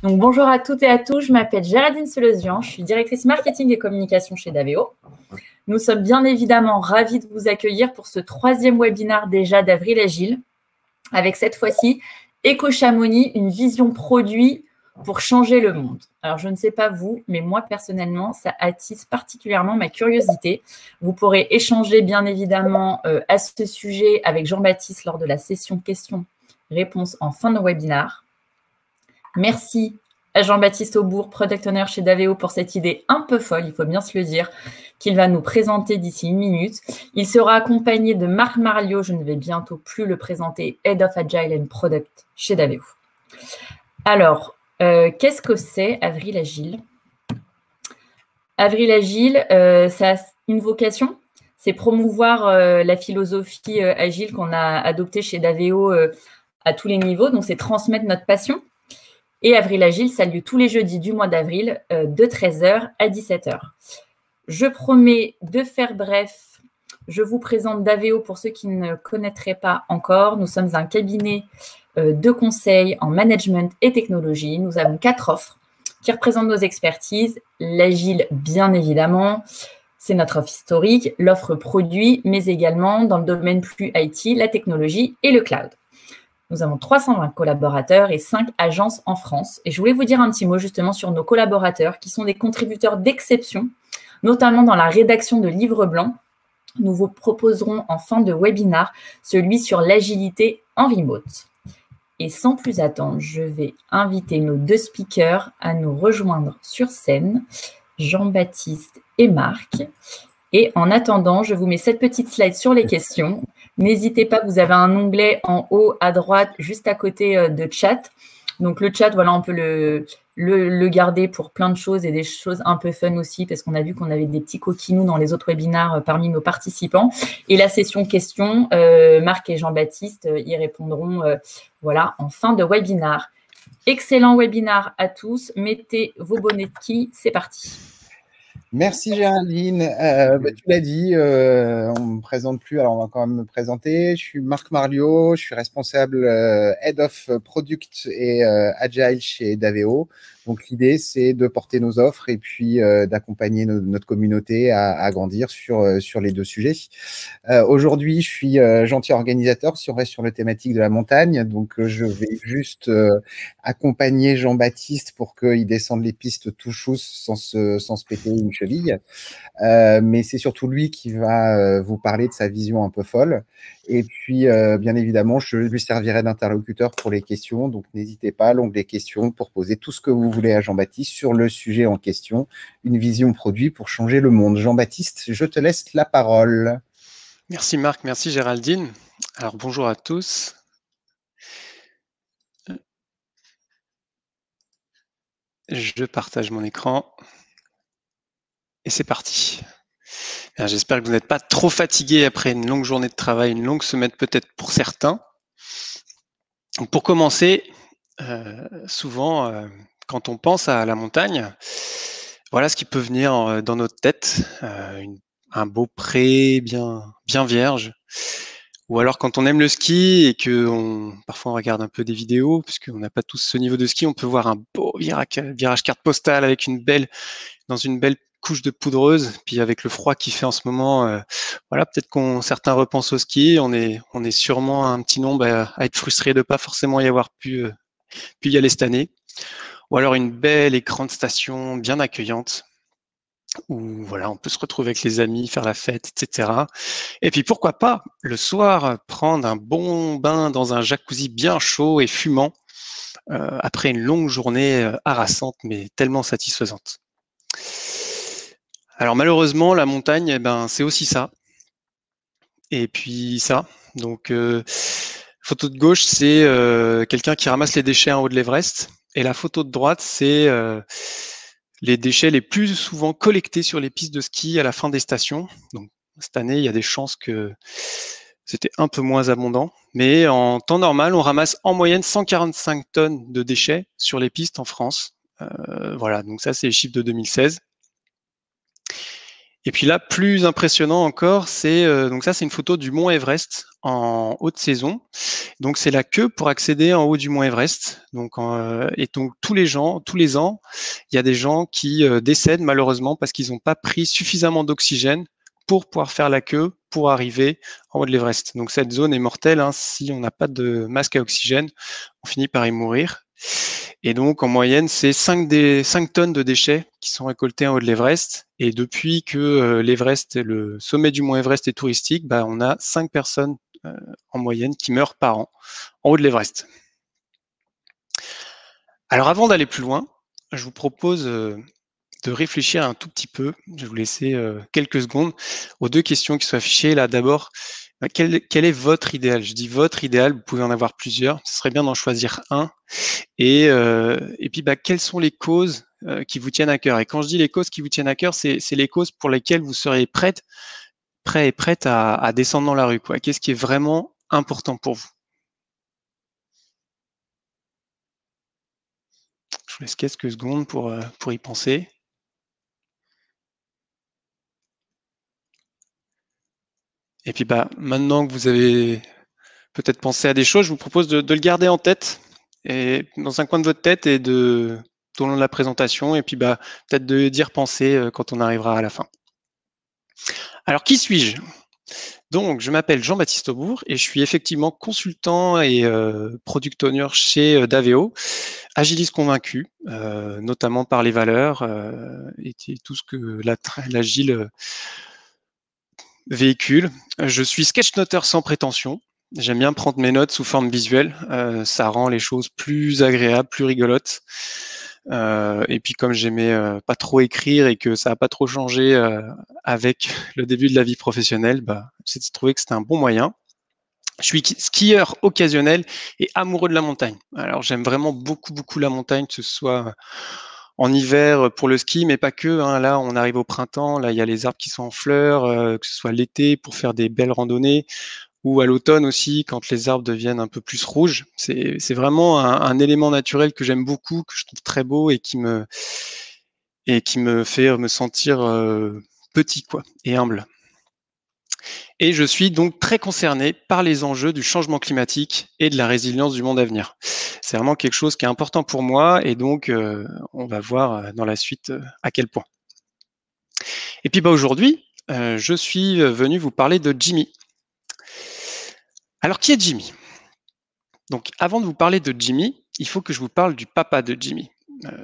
Donc, bonjour à toutes et à tous, je m'appelle Géraldine Selesian, je suis directrice marketing et communication chez Daveo. Nous sommes bien évidemment ravis de vous accueillir pour ce 3e webinaire déjà d'Avril Agile, avec cette fois-ci Eco Chamonix, une vision produit pour changer le monde. Alors, je ne sais pas vous, mais moi, personnellement, ça attise particulièrement ma curiosité. Vous pourrez échanger, bien évidemment, à ce sujet avec Jean-Baptiste lors de la session questions-réponses en fin de webinaire. Merci à Jean-Baptiste Aubourg, Product Owner chez Daveo, pour cette idée un peu folle, il faut bien se le dire, qu'il va nous présenter d'ici 1 minute. Il sera accompagné de Marc Marliot, je ne vais bientôt plus le présenter, Head of Agile and Product chez Daveo. Alors, qu'est-ce que c'est Avril Agile? Avril Agile, ça a une vocation, c'est promouvoir la philosophie agile qu'on a adoptée chez Daveo à tous les niveaux, donc c'est transmettre notre passion. Et Avril Agile, ça a lieu tous les jeudis du mois d'avril de 13h à 17h. Je promets de faire bref. Je vous présente Daveo pour ceux qui ne connaîtraient pas encore. Nous sommes un cabinet de conseil en management et technologie. Nous avons 4 offres qui représentent nos expertises. L'agile, bien évidemment, c'est notre offre historique, l'offre produit, mais également dans le domaine plus IT, la technologie et le cloud. Nous avons 320 collaborateurs et 5 agences en France. Et je voulais vous dire un petit mot justement sur nos collaborateurs qui sont des contributeurs d'exception, notamment dans la rédaction de livres blancs. Nous vous proposerons en fin de webinaire celui sur l'agilité en remote. Et sans plus attendre, je vais inviter nos 2 speakers à nous rejoindre sur scène, Jean-Baptiste et Marc. Et en attendant, je vous mets cette petite slide sur les questions. N'hésitez pas, vous avez un onglet en haut à droite, juste à côté de chat. Donc, le chat, voilà, on peut le garder pour plein de choses et des choses un peu fun aussi, parce qu'on a vu qu'on avait des petits coquinous dans les autres webinaires parmi nos participants. Et la session questions, Marc et Jean-Baptiste y répondront voilà, en fin de webinaire. Excellent webinaire à tous. Mettez vos bonnets de ski, c'est parti. Merci Géraldine. Tu l'as dit, on ne me présente plus, alors on va quand même me présenter. Je suis Marc Marliot, je suis responsable Head of Product et Agile chez Daveo. Donc l'idée, c'est de porter nos offres et puis d'accompagner notre communauté à grandir sur les 2 sujets. Aujourd'hui, je suis gentil organisateur si on reste sur la thématique de la montagne. Donc je vais juste accompagner Jean-Baptiste pour qu'il descende les pistes tout chousse sans se péter une cheville. Mais c'est surtout lui qui va vous parler de sa vision un peu folle. Et puis, bien évidemment, je lui servirai d'interlocuteur pour les questions. Donc, n'hésitez pas, l'onglet questions, pour poser tout ce que vous voulez à Jean-Baptiste sur le sujet en question, une vision produit pour changer le monde. Jean-Baptiste, je te laisse la parole. Merci Marc, merci Géraldine. Alors, bonjour à tous. Je partage mon écran. Et c'est parti. J'espère que vous n'êtes pas trop fatigués après une longue journée de travail, une longue semaine peut-être pour certains. Donc pour commencer, souvent, quand on pense à la montagne, voilà ce qui peut venir dans notre tête. Un beau pré bien vierge. Ou alors quand on aime le ski et que parfois on regarde un peu des vidéos, puisqu'on n'a pas tous ce niveau de ski, on peut voir un beau virage carte postale avec dans une belle couche de poudreuse, puis avec le froid qu'il fait en ce moment, voilà, peut-être certains repensent au ski. On est sûrement un petit nombre à être frustré de ne pas forcément y avoir pu y aller cette année. Ou alors une belle et grande station bien accueillante, où voilà, on peut se retrouver avec les amis, faire la fête, etc. Et puis pourquoi pas, le soir, prendre un bon bain dans un jacuzzi bien chaud et fumant, après une longue journée harassante, mais tellement satisfaisante. Alors malheureusement, la montagne, eh ben, c'est aussi ça. Et puis ça. Donc, photo de gauche, c'est quelqu'un qui ramasse les déchets en haut de l'Everest. Et la photo de droite, c'est les déchets les plus souvent collectés sur les pistes de ski à la fin des stations. Donc cette année, il y a des chances que c'était un peu moins abondant. Mais en temps normal, on ramasse en moyenne 145 tonnes de déchets sur les pistes en France. Voilà, donc ça, c'est les chiffres de 2016. Et puis là, plus impressionnant encore, c'est donc ça, c'est une photo du mont Everest en haute saison. Donc c'est la queue pour accéder en haut du mont Everest. Donc et donc tous les ans, il y a des gens qui décèdent malheureusement parce qu'ils n'ont pas pris suffisamment d'oxygène pour pouvoir faire la queue pour arriver en haut de l'Everest. Donc cette zone est mortelle, hein. Si on n'a pas de masque à oxygène, on finit par y mourir. Et donc, en moyenne, c'est 5 tonnes de déchets qui sont récoltés en haut de l'Everest. Et depuis que l'Everest, le sommet du mont Everest est touristique, bah, on a 5 personnes en moyenne qui meurent par an en haut de l'Everest. Alors, avant d'aller plus loin, je vous propose de réfléchir un tout petit peu. Je vais vous laisser quelques secondes aux deux questions qui sont affichées. Là, d'abord, quel est votre idéal? Je dis votre idéal, vous pouvez en avoir plusieurs. Ce serait bien d'en choisir un. Et puis, quelles sont les causes qui vous tiennent à cœur? Et quand je dis les causes qui vous tiennent à cœur, c'est les causes pour lesquelles vous seriez prêt et prête à descendre dans la rue, quoi. Qu'est-ce qui est vraiment important pour vous? Je vous laisse quelques secondes pour y penser. Et puis, maintenant que vous avez peut-être pensé à des choses, je vous propose de le garder en tête et dans un coin de votre tête et tout au long de la présentation, et puis peut-être d'y repenser quand on arrivera à la fin. Alors, qui suis-je? Donc, je m'appelle Jean-Baptiste Aubourg et je suis effectivement consultant et product owner chez Daveo, agiliste convaincu, notamment par les valeurs et tout ce que l'agile véhicule. Je suis sketchnoteur sans prétention. J'aime bien prendre mes notes sous forme visuelle. Ça rend les choses plus agréables, plus rigolotes. Et puis comme j'aimais pas trop écrire et que ça n'a pas trop changé avec le début de la vie professionnelle, j'ai trouvé que c'était un bon moyen. Je suis skieur occasionnel et amoureux de la montagne. Alors j'aime vraiment beaucoup la montagne, que ce soit en hiver pour le ski, mais pas que. Hein. Là, on arrive au printemps, là il y a les arbres qui sont en fleurs, que ce soit l'été pour faire des belles randonnées, ou à l'automne aussi, quand les arbres deviennent un peu plus rouges. C'est vraiment un élément naturel que j'aime beaucoup, que je trouve très beau et qui me fait me sentir petit, quoi, et humble. Et je suis donc très concerné par les enjeux du changement climatique et de la résilience du monde à venir. C'est vraiment quelque chose qui est important pour moi et donc on va voir dans la suite à quel point. Et puis aujourd'hui, je suis venu vous parler de Jimmy. Alors, qui est Jimmy? Donc, avant de vous parler de Jimmy, il faut que je vous parle du papa de Jimmy.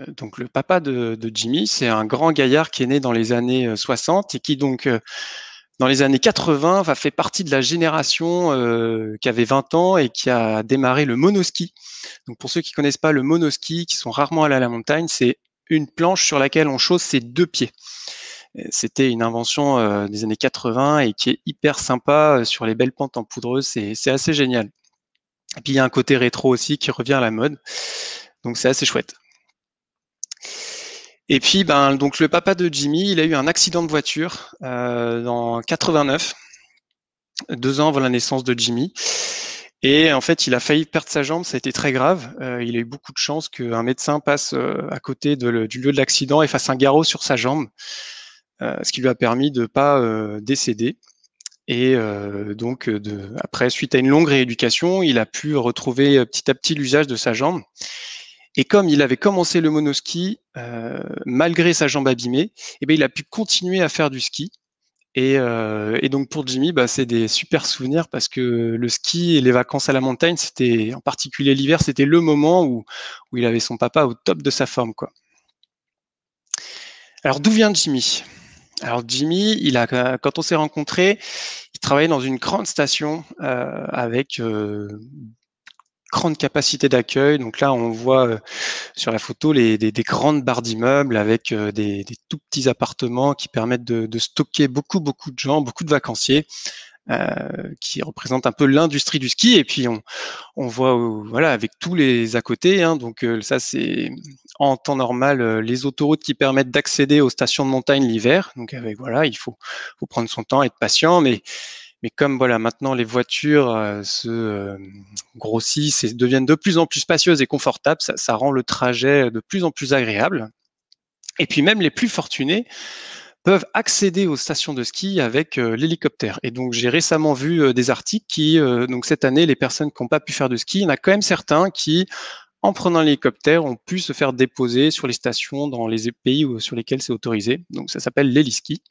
Donc, le papa de Jimmy, c'est un grand gaillard qui est né dans les années 60 et qui, donc, dans les années 80, fait partie de la génération qui avait 20 ans et qui a démarré le monoski. Donc, pour ceux qui ne connaissent pas le monoski, qui sont rarement allés à la montagne, c'est une planche sur laquelle on chausse ses deux pieds. C'était une invention des années 80 et qui est hyper sympa sur les belles pentes en poudreuse. C'est assez génial. Et puis, il y a un côté rétro aussi qui revient à la mode. Donc, c'est assez chouette. Et puis, donc le papa de Jimmy, il a eu un accident de voiture en 89, 2 ans avant la naissance de Jimmy. Et en fait, il a failli perdre sa jambe, ça a été très grave. Il a eu beaucoup de chance qu'un médecin passe à côté du lieu de l'accident et fasse un garrot sur sa jambe, ce qui lui a permis de ne pas décéder. Et donc, après, suite à une longue rééducation, il a pu retrouver petit à petit l'usage de sa jambe. Et comme il avait commencé le monoski, malgré sa jambe abîmée, il a pu continuer à faire du ski. Et donc pour Jimmy, c'est des super souvenirs parce que le ski et les vacances à la montagne, c'était, en particulier l'hiver, c'était le moment où il avait son papa au top de sa forme, quoi. Alors d'où vient Jimmy? Alors Jimmy, quand on s'est rencontrés, il travaillait dans une grande station avec grande capacité d'accueil. Donc là, on voit sur la photo des grandes barres d'immeubles avec des tout petits appartements qui permettent de stocker beaucoup de gens, beaucoup de vacanciers, qui représentent un peu l'industrie du ski. Et puis on voit voilà, avec tous les à côté. Hein, donc ça, c'est en temps normal les autoroutes qui permettent d'accéder aux stations de montagne l'hiver. Donc avec voilà, il faut prendre son temps, être patient, mais comme voilà, maintenant les voitures se grossissent et deviennent de plus en plus spacieuses et confortables, ça rend le trajet de plus en plus agréable. Et puis même les plus fortunés peuvent accéder aux stations de ski avec l'hélicoptère. Et donc, j'ai récemment vu des articles qui, donc cette année, les personnes qui n'ont pas pu faire de ski, il y en a quand même certains qui, en prenant l'hélicoptère, ont pu se faire déposer sur les stations dans les pays sur lesquels c'est autorisé. Donc, ça s'appelle l'héliski.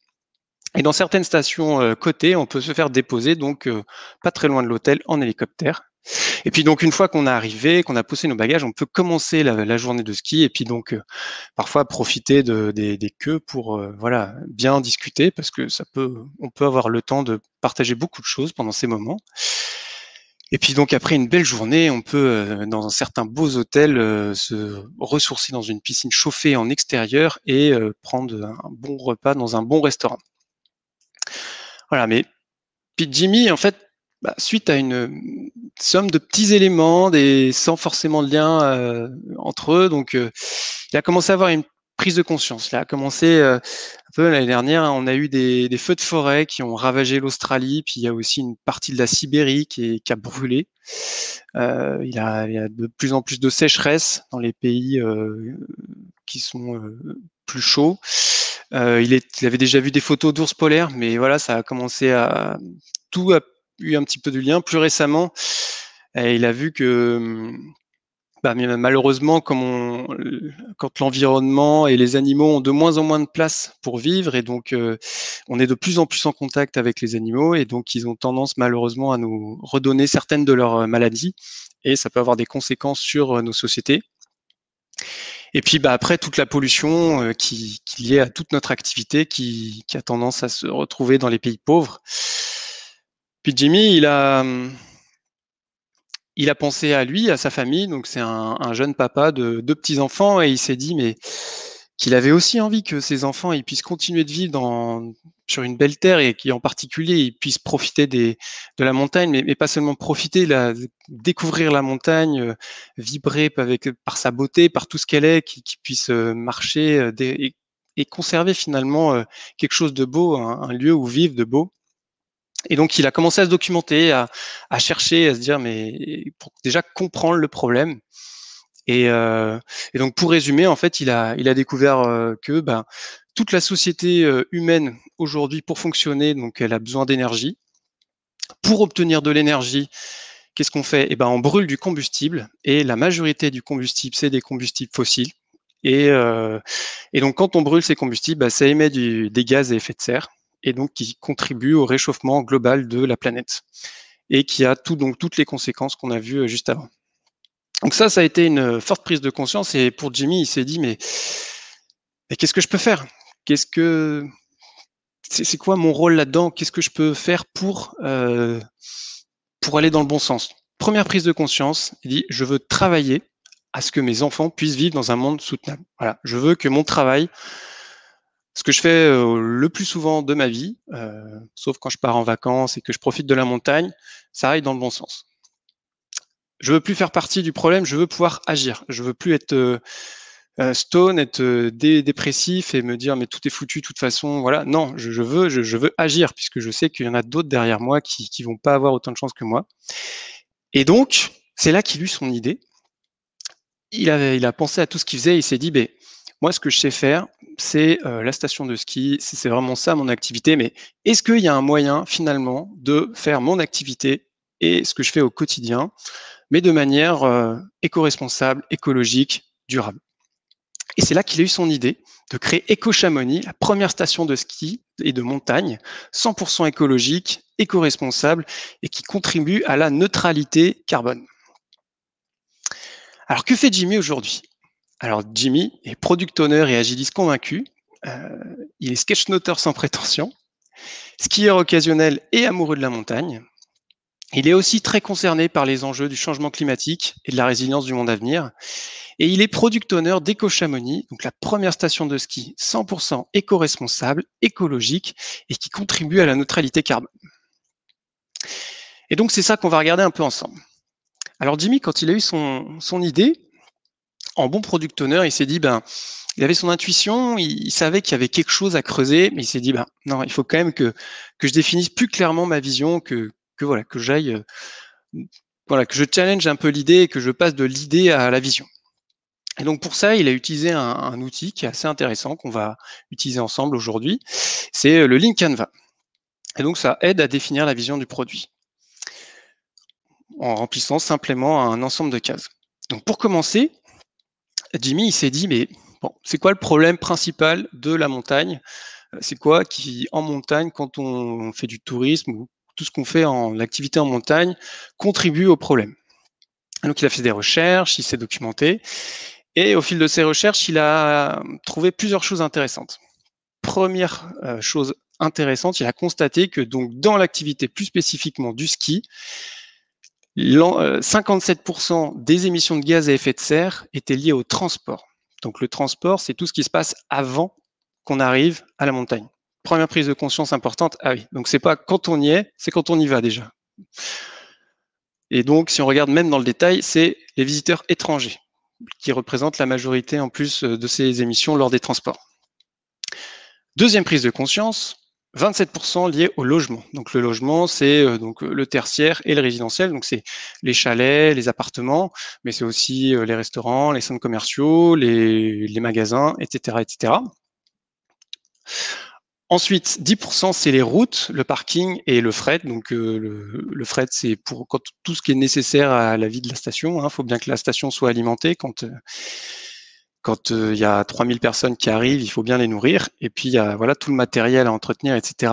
Et dans certaines stations cotées, on peut se faire déposer, donc pas très loin de l'hôtel, en hélicoptère. Et puis donc une fois qu'on est arrivé, qu'on a posé nos bagages, on peut commencer la journée de ski et puis donc parfois profiter des queues pour voilà, bien discuter parce que on peut avoir le temps de partager beaucoup de choses pendant ces moments. Et puis donc après une belle journée, on peut dans certains beaux hôtels se ressourcer dans une piscine chauffée en extérieur et prendre un bon repas dans un bon restaurant. Voilà, mais puis Jimmy, en fait, suite à une somme de petits éléments, sans forcément de lien entre eux, donc il a commencé à avoir une prise de conscience. Il a commencé un peu l'année dernière, on a eu des feux de forêt qui ont ravagé l'Australie, puis il y a aussi une partie de la Sibérie qui a brûlé. Il y a de plus en plus de sécheresse dans les pays qui sont plus chauds. Il avait déjà vu des photos d'ours polaires, mais voilà, ça a commencé à tout a eu un petit peu de lien. Plus récemment, il a vu que malheureusement, quand l'environnement et les animaux ont de moins en moins de place pour vivre, et donc on est de plus en plus en contact avec les animaux, et donc ils ont tendance malheureusement à nous redonner certaines de leurs maladies, et ça peut avoir des conséquences sur nos sociétés. Et puis après, toute la pollution qui est liée à toute notre activité qui a tendance à se retrouver dans les pays pauvres. Puis Jimmy, il a pensé à lui, à sa famille, donc c'est un jeune papa de 2 petits-enfants, et il s'est dit mais qu'il avait aussi envie que ses enfants ils puissent continuer de vivre sur une belle terre, et qu'en particulier ils puissent profiter de la montagne, mais pas seulement profiter, découvrir la montagne, vibrer par sa beauté, par tout ce qu'elle est, qu'ils puissent marcher et conserver finalement quelque chose de beau, un lieu où vivre de beau. Et donc, il a commencé à se documenter, à chercher, à se dire, mais pour déjà comprendre le problème. Et donc, pour résumer, en fait, il a découvert que toute la société humaine aujourd'hui, pour fonctionner, donc elle a besoin d'énergie. Pour obtenir de l'énergie, qu'est-ce qu'on fait ? On brûle du combustible, et la majorité du combustible, c'est des combustibles fossiles. Et donc, quand on brûle ces combustibles, ça émet des gaz à effet de serre, et donc qui contribue au réchauffement global de la planète, et qui a toutes les conséquences qu'on a vues juste avant. Donc ça a été une forte prise de conscience, et pour Jimmy, il s'est dit mais qu'est-ce que je peux faire ? C'est quoi mon rôle là-dedans ? Qu'est-ce que je peux faire pour aller dans le bon sens ? Première prise de conscience, il dit je veux travailler à ce que mes enfants puissent vivre dans un monde soutenable. Voilà, je veux que mon travail, ce que je fais le plus souvent de ma vie, sauf quand je pars en vacances et que je profite de la montagne, ça aille dans le bon sens. Je veux plus faire partie du problème, je veux pouvoir agir. Je veux plus être stone, être dépressif et me dire mais tout est foutu de toute façon. Voilà, non, je veux agir, puisque je sais qu'il y en a d'autres derrière moi qui vont pas avoir autant de chance que moi. Et donc, c'est là qu'il eut son idée. Il a pensé à tout ce qu'il faisait, il s'est dit moi, ce que je sais faire, c'est la station de ski, c'est vraiment ça mon activité, mais est-ce qu'il y a un moyen finalement de faire mon activité et ce que je fais au quotidien, mais de manière éco-responsable, écologique, durable ? Et c'est là qu'il a eu son idée de créer Éco-Chamonix, la première station de ski et de montagne 100% écologique, éco-responsable, et qui contribue à la neutralité carbone. Alors, que fait Jimmy aujourd'hui ? Alors, Jimmy est product owner et agiliste convaincu. Il est sketchnoteur sans prétention, skieur occasionnel et amoureux de la montagne. Il est aussi très concerné par les enjeux du changement climatique et de la résilience du monde à venir. Et il est product owner d'Éco-Chamonix, donc la première station de ski 100% éco-responsable, écologique, et qui contribue à la neutralité carbone. Et donc, c'est ça qu'on va regarder un peu ensemble. Alors, Jimmy, quand il a eu son idée, en bon product owner, il s'est dit, il avait son intuition, il savait qu'il y avait quelque chose à creuser, mais il s'est dit, non, il faut quand même que je définisse plus clairement ma vision, que j'aille, que je challenge un peu l'idée et que je passe de l'idée à la vision. Et donc pour ça, il a utilisé un outil qui est assez intéressant, qu'on va utiliser ensemble aujourd'hui, c'est le Lean Canvas. Et donc ça aide à définir la vision du produit, en remplissant simplement un ensemble de cases. Donc pour commencer, Jimmy il s'est dit, mais bon, c'est quoi le problème principal de la montagne? C'est quoi qui, en montagne, quand on fait du tourisme ou tout ce qu'on fait en activité en montagne, contribue au problème? Donc il a fait des recherches, il s'est documenté, et au fil de ses recherches, il a trouvé plusieurs choses intéressantes. Première chose intéressante, il a constaté que donc dans l'activité plus spécifiquement du ski, 57% des émissions de gaz à effet de serre étaient liées au transport. Donc le transport, c'est tout ce qui se passe avant qu'on arrive à la montagne. Première prise de conscience importante, ah oui, donc c'est pas quand on y est, c'est quand on y va déjà. Et donc si on regarde même dans le détail, c'est les visiteurs étrangers qui représentent la majorité en plus de ces émissions lors des transports. Deuxième prise de conscience, 27% liés au logement. Donc le logement, c'est donc le tertiaire et le résidentiel. Donc c'est les chalets, les appartements, mais c'est aussi les restaurants, les centres commerciaux, les magasins, etc., etc. Ensuite, 10%, c'est les routes, le parking et le fret. Donc le fret, c'est pour tout ce qui est nécessaire à la vie de la station. Il faut bien que la station soit alimentée. Quand il y a 3000 personnes qui arrivent, il faut bien les nourrir. Et puis, il y a tout le matériel à entretenir, etc.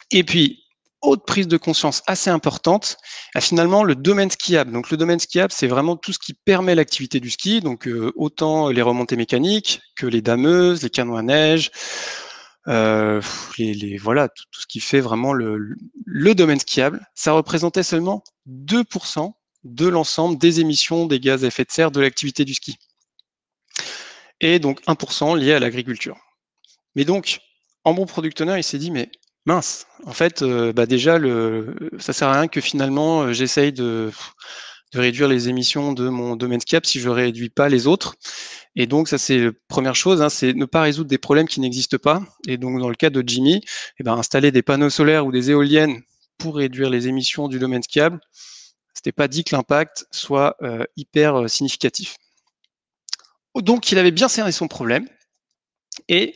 Et puis, autre prise de conscience assez importante, finalement, le domaine skiable. Donc, le domaine skiable, c'est vraiment tout ce qui permet l'activité du ski. Donc, autant les remontées mécaniques que les dameuses, les canons à neige, tout ce qui fait vraiment le domaine skiable. Ça représentait seulement 2% de l'ensemble des émissions des gaz à effet de serre de l'activité du ski. Et donc 1% lié à l'agriculture. Mais donc, en bon product owner, il s'est dit, mais mince, en fait, déjà, ça sert à rien que finalement, j'essaye de réduire les émissions de mon domaine skiable si je ne réduis pas les autres. Et donc, ça, c'est la première chose, c'est ne pas résoudre des problèmes qui n'existent pas. Et donc, dans le cas de Jimmy, installer des panneaux solaires ou des éoliennes pour réduire les émissions du domaine skiable, c'était pas dit que l'impact soit hyper significatif. Donc, il avait bien cerné son problème. Et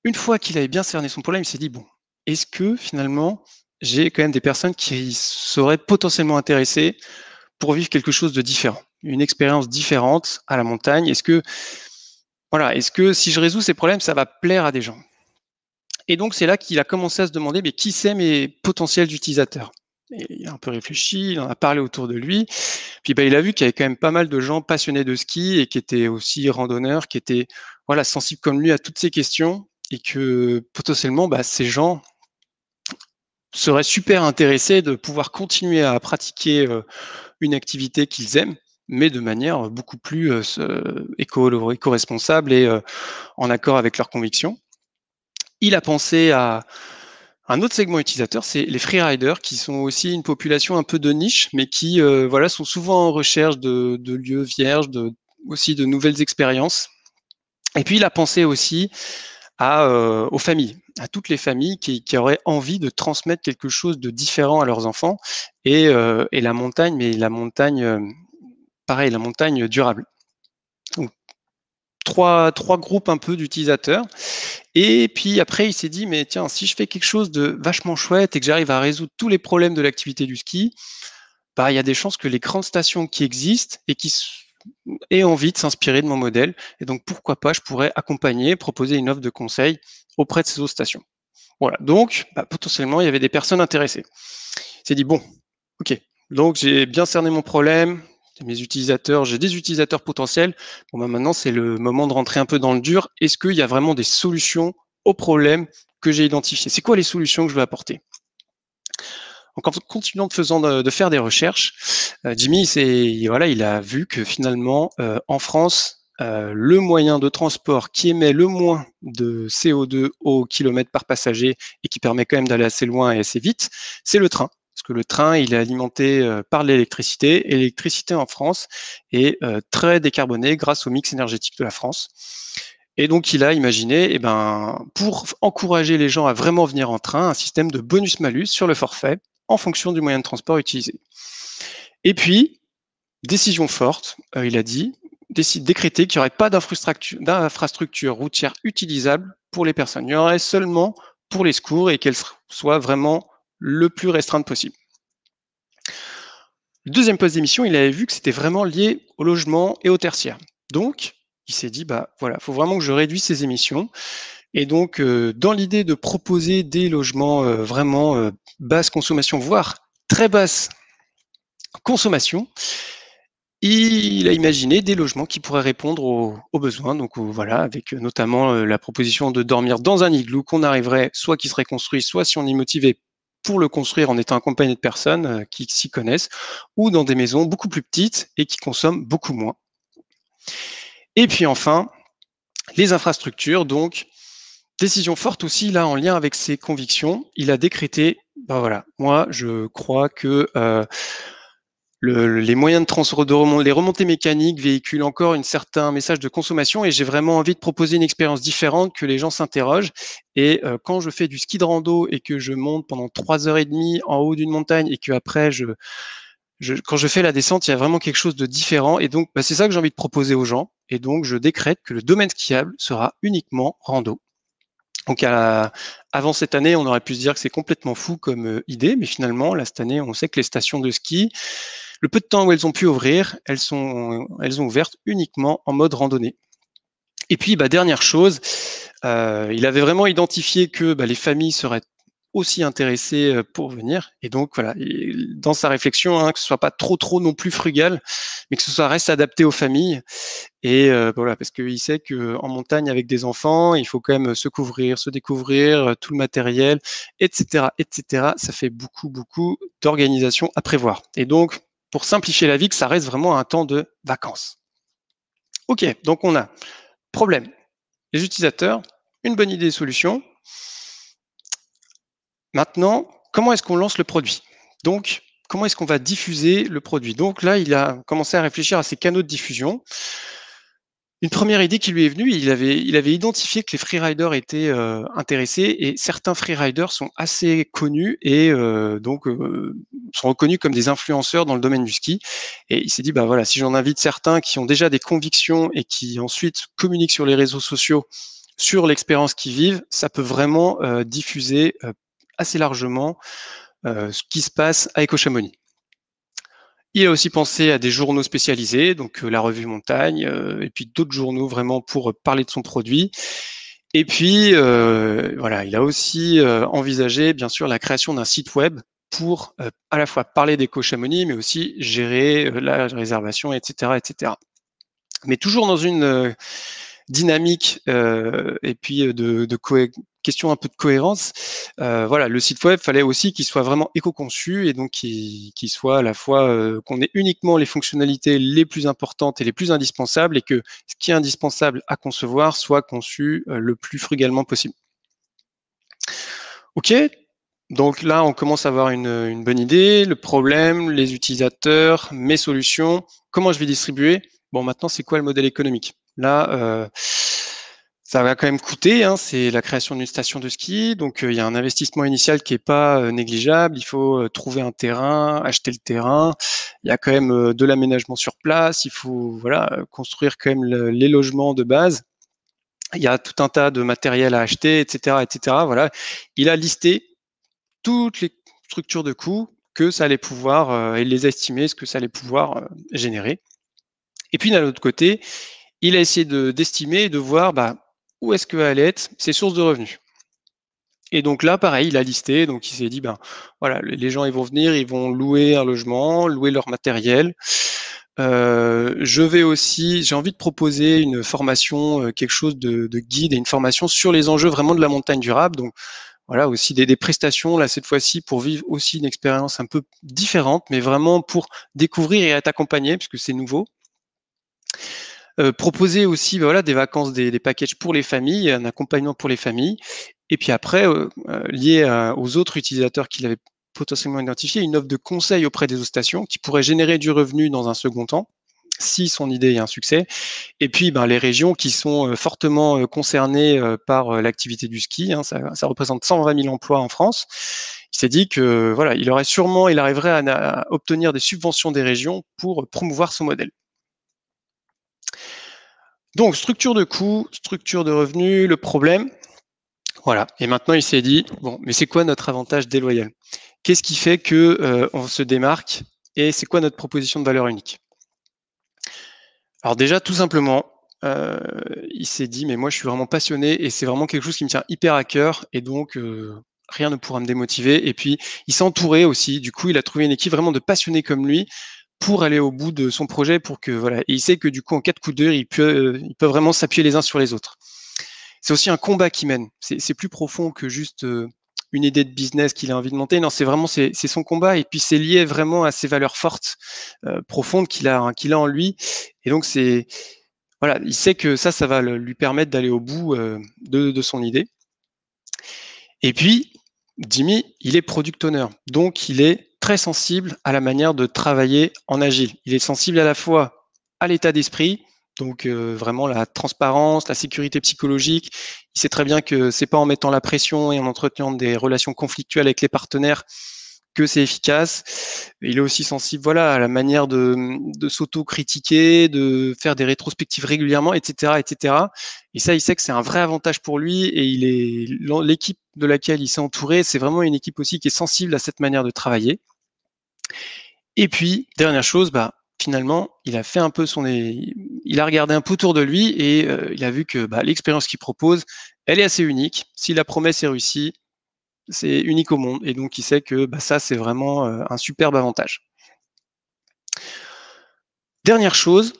une fois qu'il avait bien cerné son problème, il s'est dit, bon, est-ce que finalement, j'ai quand même des personnes qui seraient potentiellement intéressées pour vivre quelque chose de différent, une expérience différente à la montagne? Est-ce que si je résous ces problèmes, ça va plaire à des gens? Et donc, c'est là qu'il a commencé à se demander, mais qui c'est mes potentiels utilisateurs? Et il a un peu réfléchi, il en a parlé autour de lui, puis il a vu qu'il y avait quand même pas mal de gens passionnés de ski et qui étaient aussi randonneurs, qui étaient sensibles comme lui à toutes ces questions, et que potentiellement ces gens seraient super intéressés de pouvoir continuer à pratiquer une activité qu'ils aiment, mais de manière beaucoup plus éco-responsable et en accord avec leurs convictions. Il a pensé à un autre segment utilisateur, c'est les freeriders, qui sont aussi une population un peu de niche, mais qui sont souvent en recherche de lieux vierges, aussi de nouvelles expériences. Et puis il a pensé aussi aux familles, à toutes les familles qui auraient envie de transmettre quelque chose de différent à leurs enfants, et la montagne, mais la montagne, pareil, la montagne durable. Donc, trois groupes un peu d'utilisateurs. Et puis après, il s'est dit, mais tiens, si je fais quelque chose de vachement chouette et que j'arrive à résoudre tous les problèmes de l'activité du ski, il y a des chances que les grandes stations qui existent et qui aient envie de s'inspirer de mon modèle. Et donc, pourquoi pas, je pourrais accompagner, proposer une offre de conseil auprès de ces autres stations. Voilà, donc potentiellement, il y avait des personnes intéressées. Il s'est dit, bon, ok, donc j'ai bien cerné mon problème, mes utilisateurs, j'ai des utilisateurs potentiels. Bon, maintenant, c'est le moment de rentrer un peu dans le dur. Est-ce qu'il y a vraiment des solutions aux problèmes que j'ai identifiés? C'est quoi les solutions que je veux apporter? Donc, en continuant de faire des recherches, Jimmy, il a vu que finalement, en France, le moyen de transport qui émet le moins de CO2 au kilomètre par passager et qui permet quand même d'aller assez loin et assez vite, c'est le train. Parce que le train, il est alimenté par l'électricité, et l'électricité en France est très décarbonée grâce au mix énergétique de la France. Et donc, il a imaginé, pour encourager les gens à vraiment venir en train, un système de bonus-malus sur le forfait en fonction du moyen de transport utilisé. Et puis, décision forte, il a dit, décréter qu'il n'y aurait pas d'infrastructure routière utilisable pour les personnes. Il y en aurait seulement pour les secours et qu'elle soit vraiment le plus restreinte possible. Le deuxième poste d'émission, il avait vu que c'était vraiment lié au logement et au tertiaire. Donc, il s'est dit, bah voilà, il faut vraiment que je réduise ces émissions. Et donc, dans l'idée de proposer des logements vraiment basse consommation, voire très basse consommation, il a imaginé des logements qui pourraient répondre aux besoins. Donc voilà, avec notamment la proposition de dormir dans un igloo qu'on arriverait, soit qui serait construit, soit si on est motivé pour le construire en étant accompagné de personnes qui s'y connaissent, ou dans des maisons beaucoup plus petites et qui consomment beaucoup moins. Et puis enfin, les infrastructures, donc décision forte aussi là en lien avec ses convictions. Il a décrété, ben voilà, moi je crois que les moyens de transport, les remontées mécaniques véhiculent encore un certain message de consommation et j'ai vraiment envie de proposer une expérience différente, que les gens s'interrogent. Et quand je fais du ski de rando et que je monte pendant 3h30 en haut d'une montagne et que après quand je fais la descente, il y a vraiment quelque chose de différent. Et donc, c'est ça que j'ai envie de proposer aux gens. Et donc, je décrète que le domaine skiable sera uniquement rando. Donc, avant cette année, on aurait pu se dire que c'est complètement fou comme idée, mais finalement, là, cette année, on sait que les stations de ski, le peu de temps où elles ont pu ouvrir, elles ont ouvert uniquement en mode randonnée. Et puis, dernière chose, il avait vraiment identifié que les familles seraient aussi intéressées pour venir. Et donc, voilà, dans sa réflexion, que ce soit pas trop non plus frugal, mais que ce soit reste adapté aux familles. Et voilà, parce qu'il sait qu'en montagne avec des enfants, il faut quand même se couvrir, se découvrir, tout le matériel, etc., etc. Ça fait beaucoup d'organisation à prévoir. Et donc, pour simplifier la vie, que ça reste vraiment un temps de vacances. Ok, donc on a problème, les utilisateurs, une bonne idée de solution. Maintenant, comment est-ce qu'on lance le produit? Donc, comment est-ce qu'on va diffuser le produit? Donc là, il a commencé à réfléchir à ses canaux de diffusion. Une première idée qui lui est venue, il avait identifié que les freeriders étaient intéressés et certains freeriders sont assez connus et sont reconnus comme des influenceurs dans le domaine du ski. Et il s'est dit, voilà, si j'en invite certains qui ont déjà des convictions et qui ensuite communiquent sur les réseaux sociaux sur l'expérience qu'ils vivent, ça peut vraiment diffuser assez largement ce qui se passe à Éco-Chamonix. Il a aussi pensé à des journaux spécialisés, donc la revue Montagne, et puis d'autres journaux vraiment pour parler de son produit. Et puis, voilà, il a aussi envisagé, bien sûr, la création d'un site web pour à la fois parler d'Éco-Chamonix, mais aussi gérer la réservation, etc., etc. Mais toujours dans une dynamique et puis question un peu de cohérence. Voilà, le site web, fallait aussi qu'il soit vraiment éco-conçu et donc qu'il soit à la fois qu'on ait uniquement les fonctionnalités les plus importantes et les plus indispensables et que ce qui est indispensable à concevoir soit conçu le plus frugalement possible. Ok, donc là, on commence à avoir une bonne idée. Le problème, les utilisateurs, mes solutions, comment je vais distribuer. Bon, maintenant, c'est quoi le modèle économique? Là, ça va quand même coûter, c'est la création d'une station de ski, donc il y a un investissement initial qui est pas négligeable, il faut trouver un terrain, acheter le terrain, il y a quand même de l'aménagement sur place, il faut construire quand même les logements de base, il y a tout un tas de matériel à acheter, etc., etc. Voilà, il a listé toutes les structures de coûts que ça allait pouvoir, et les estimer ce que ça allait pouvoir générer. Et puis d'un autre côté, il a essayé d'estimer et de voir où est-ce que allaient être ses sources de revenus. Et donc là, pareil, il a listé, donc il s'est dit, voilà, les gens ils vont venir, ils vont louer un logement, louer leur matériel. J'ai envie de proposer une formation, quelque chose de guide et une formation sur les enjeux vraiment de la montagne durable. Donc voilà, aussi des prestations, là, cette fois-ci, pour vivre aussi une expérience un peu différente, mais vraiment pour découvrir et être accompagné, puisque c'est nouveau. Proposer aussi des vacances, des packages pour les familles, un accompagnement pour les familles. Et puis après, lié aux autres utilisateurs qu'il avait potentiellement identifiés, une offre de conseil auprès des autres stations qui pourrait générer du revenu dans un second temps, si son idée est un succès. Et puis les régions qui sont fortement concernées par l'activité du ski, ça représente 120 000 emplois en France. Il s'est dit que il arriverait à obtenir des subventions des régions pour promouvoir son modèle. Donc, structure de coûts, structure de revenus, le problème. Voilà. Et maintenant, il s'est dit, bon, mais c'est quoi notre avantage déloyal? Qu'est-ce qui fait que on se démarque et c'est quoi notre proposition de valeur unique? Alors déjà, tout simplement, il s'est dit, mais moi, je suis vraiment passionné et c'est vraiment quelque chose qui me tient hyper à cœur et donc rien ne pourra me démotiver. Et puis, il s'est entouré aussi. Du coup, il a trouvé une équipe vraiment de passionnés comme lui pour aller au bout de son projet, pour que voilà. Et il sait que du coup, en cas de coup d'heure, il peut vraiment s'appuyer les uns sur les autres. C'est aussi un combat qu'il mène. C'est plus profond que juste une idée de business qu'il a envie de monter. Non, c'est vraiment c'est son combat et puis c'est lié vraiment à ses valeurs fortes, profondes qu'il a en lui. Et donc c'est voilà, il sait que ça va lui permettre d'aller au bout de son idée. Et puis Jimmy, il est product owner, donc il est très sensible à la manière de travailler en agile. Il est sensible à la fois à l'état d'esprit, donc vraiment la transparence, la sécurité psychologique. Il sait très bien que c'est pas en mettant la pression et en entretenant des relations conflictuelles avec les partenaires que c'est efficace. Il est aussi sensible, voilà, à la manière de s'auto-critiquer, de faire des rétrospectives régulièrement, etc., etc. Et ça, il sait que c'est un vrai avantage pour lui. Et l'équipe de laquelle il s'est entouré, c'est vraiment une équipe aussi qui est sensible à cette manière de travailler. Et puis, dernière chose, finalement, il a fait un peu il a regardé un peu autour de lui et il a vu que l'expérience qu'il propose, elle est assez unique. Si la promesse est réussie, c'est unique au monde. Et donc, il sait que ça, c'est vraiment un superbe avantage. Dernière chose,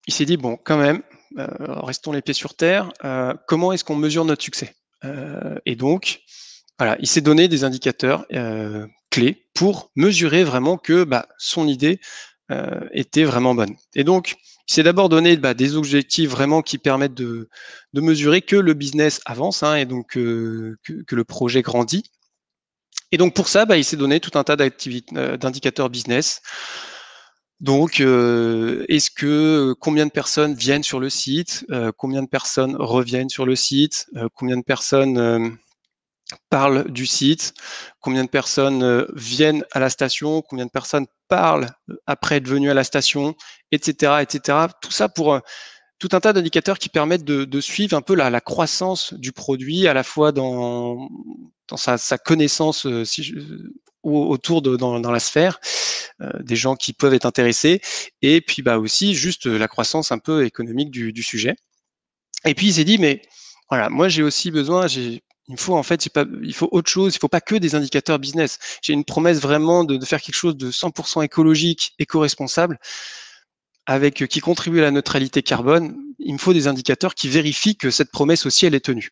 il s'est dit, bon, quand même, restons les pieds sur terre, comment est-ce qu'on mesure notre succès? Et donc, voilà, il s'est donné des indicateurs clés pour mesurer vraiment que son idée était vraiment bonne. Et donc, il s'est d'abord donné des objectifs vraiment qui permettent de mesurer que le business avance et donc que le projet grandit. Et donc pour ça, il s'est donné tout un tas d'indicateurs business. Donc, combien de personnes viennent sur le site, combien de personnes reviennent sur le site, combien de personnes parlent du site, combien de personnes viennent à la station, combien de personnes parlent après être venues à la station, etc., etc. Tout ça pour tout un tas d'indicateurs qui permettent de suivre un peu la croissance du produit, à la fois dans sa connaissance autour dans la sphère, des gens qui peuvent être intéressés, et puis aussi juste la croissance un peu économique du sujet. Et puis il s'est dit, mais voilà, moi j'ai aussi besoin, il faut autre chose, il ne faut pas que des indicateurs business. J'ai une promesse vraiment de faire quelque chose de 100% écologique, éco-responsable, qui contribue à la neutralité carbone. Il me faut des indicateurs qui vérifient que cette promesse aussi, elle est tenue.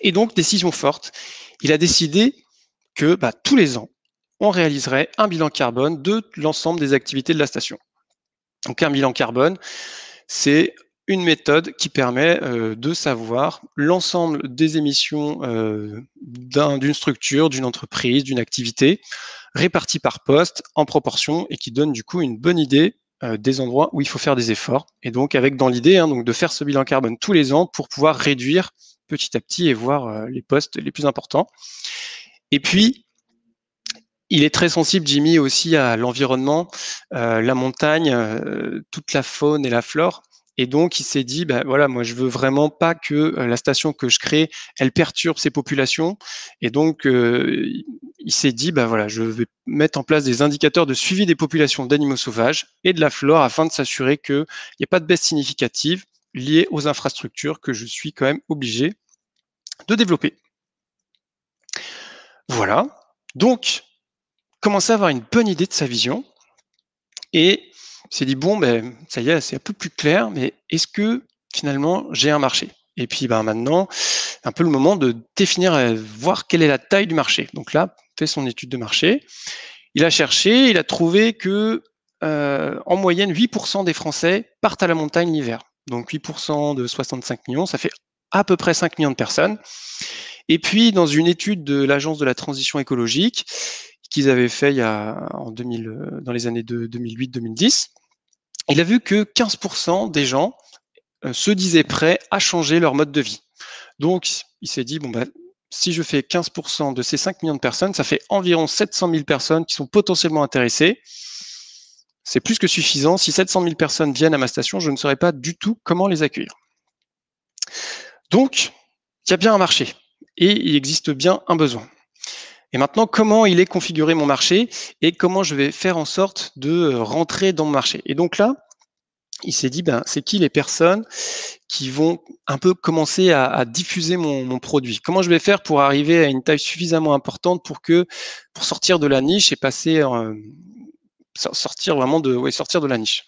Et donc, décision forte, il a décidé que tous les ans, on réaliserait un bilan carbone de l'ensemble des activités de la station. Donc, un bilan carbone, c'est une méthode qui permet de savoir l'ensemble des émissions d'une structure, d'une entreprise, d'une activité, réparties par poste, en proportion, et qui donne du coup une bonne idée des endroits où il faut faire des efforts. Et donc, avec dans l'idée donc de faire ce bilan carbone tous les ans pour pouvoir réduire petit à petit et voir les postes les plus importants. Et puis, il est très sensible, Jimmy, aussi à l'environnement, la montagne, toute la faune et la flore. Et donc, il s'est dit, voilà, moi, je veux vraiment pas que la station que je crée, elle perturbe ces populations. Et donc, il s'est dit, voilà, je vais mettre en place des indicateurs de suivi des populations d'animaux sauvages et de la flore afin de s'assurer qu'il n'y ait pas de baisse significative liée aux infrastructures que je suis quand même obligé de développer. Voilà. Donc, commencer à avoir une bonne idée de sa vision et s'est dit, bon, ça y est, c'est un peu plus clair, mais est-ce que finalement j'ai un marché? Et puis maintenant, un peu le moment de définir, voir quelle est la taille du marché. Donc là, fait son étude de marché. Il a cherché, il a trouvé que en moyenne, 8% des Français partent à la montagne l'hiver. Donc 8% de 65 millions, ça fait à peu près 5 millions de personnes. Et puis, dans une étude de l'Agence de la transition écologique, qu'ils avaient fait dans les années 2008-2010, il a vu que 15% des gens se disaient prêts à changer leur mode de vie. Donc, il s'est dit, si je fais 15% de ces 5 millions de personnes, ça fait environ 700 000 personnes qui sont potentiellement intéressées. c'est plus que suffisant. Si 700 000 personnes viennent à ma station, je ne saurais pas du tout comment les accueillir. Donc, il y a bien un marché et il existe bien un besoin. Et maintenant, comment il est configuré mon marché et comment je vais faire en sorte de rentrer dans mon marché. Et donc là, il s'est dit, c'est qui les personnes qui vont un peu commencer à diffuser mon produit? Comment je vais faire pour arriver à une taille suffisamment importante pour sortir de la niche et passer sortir de la niche.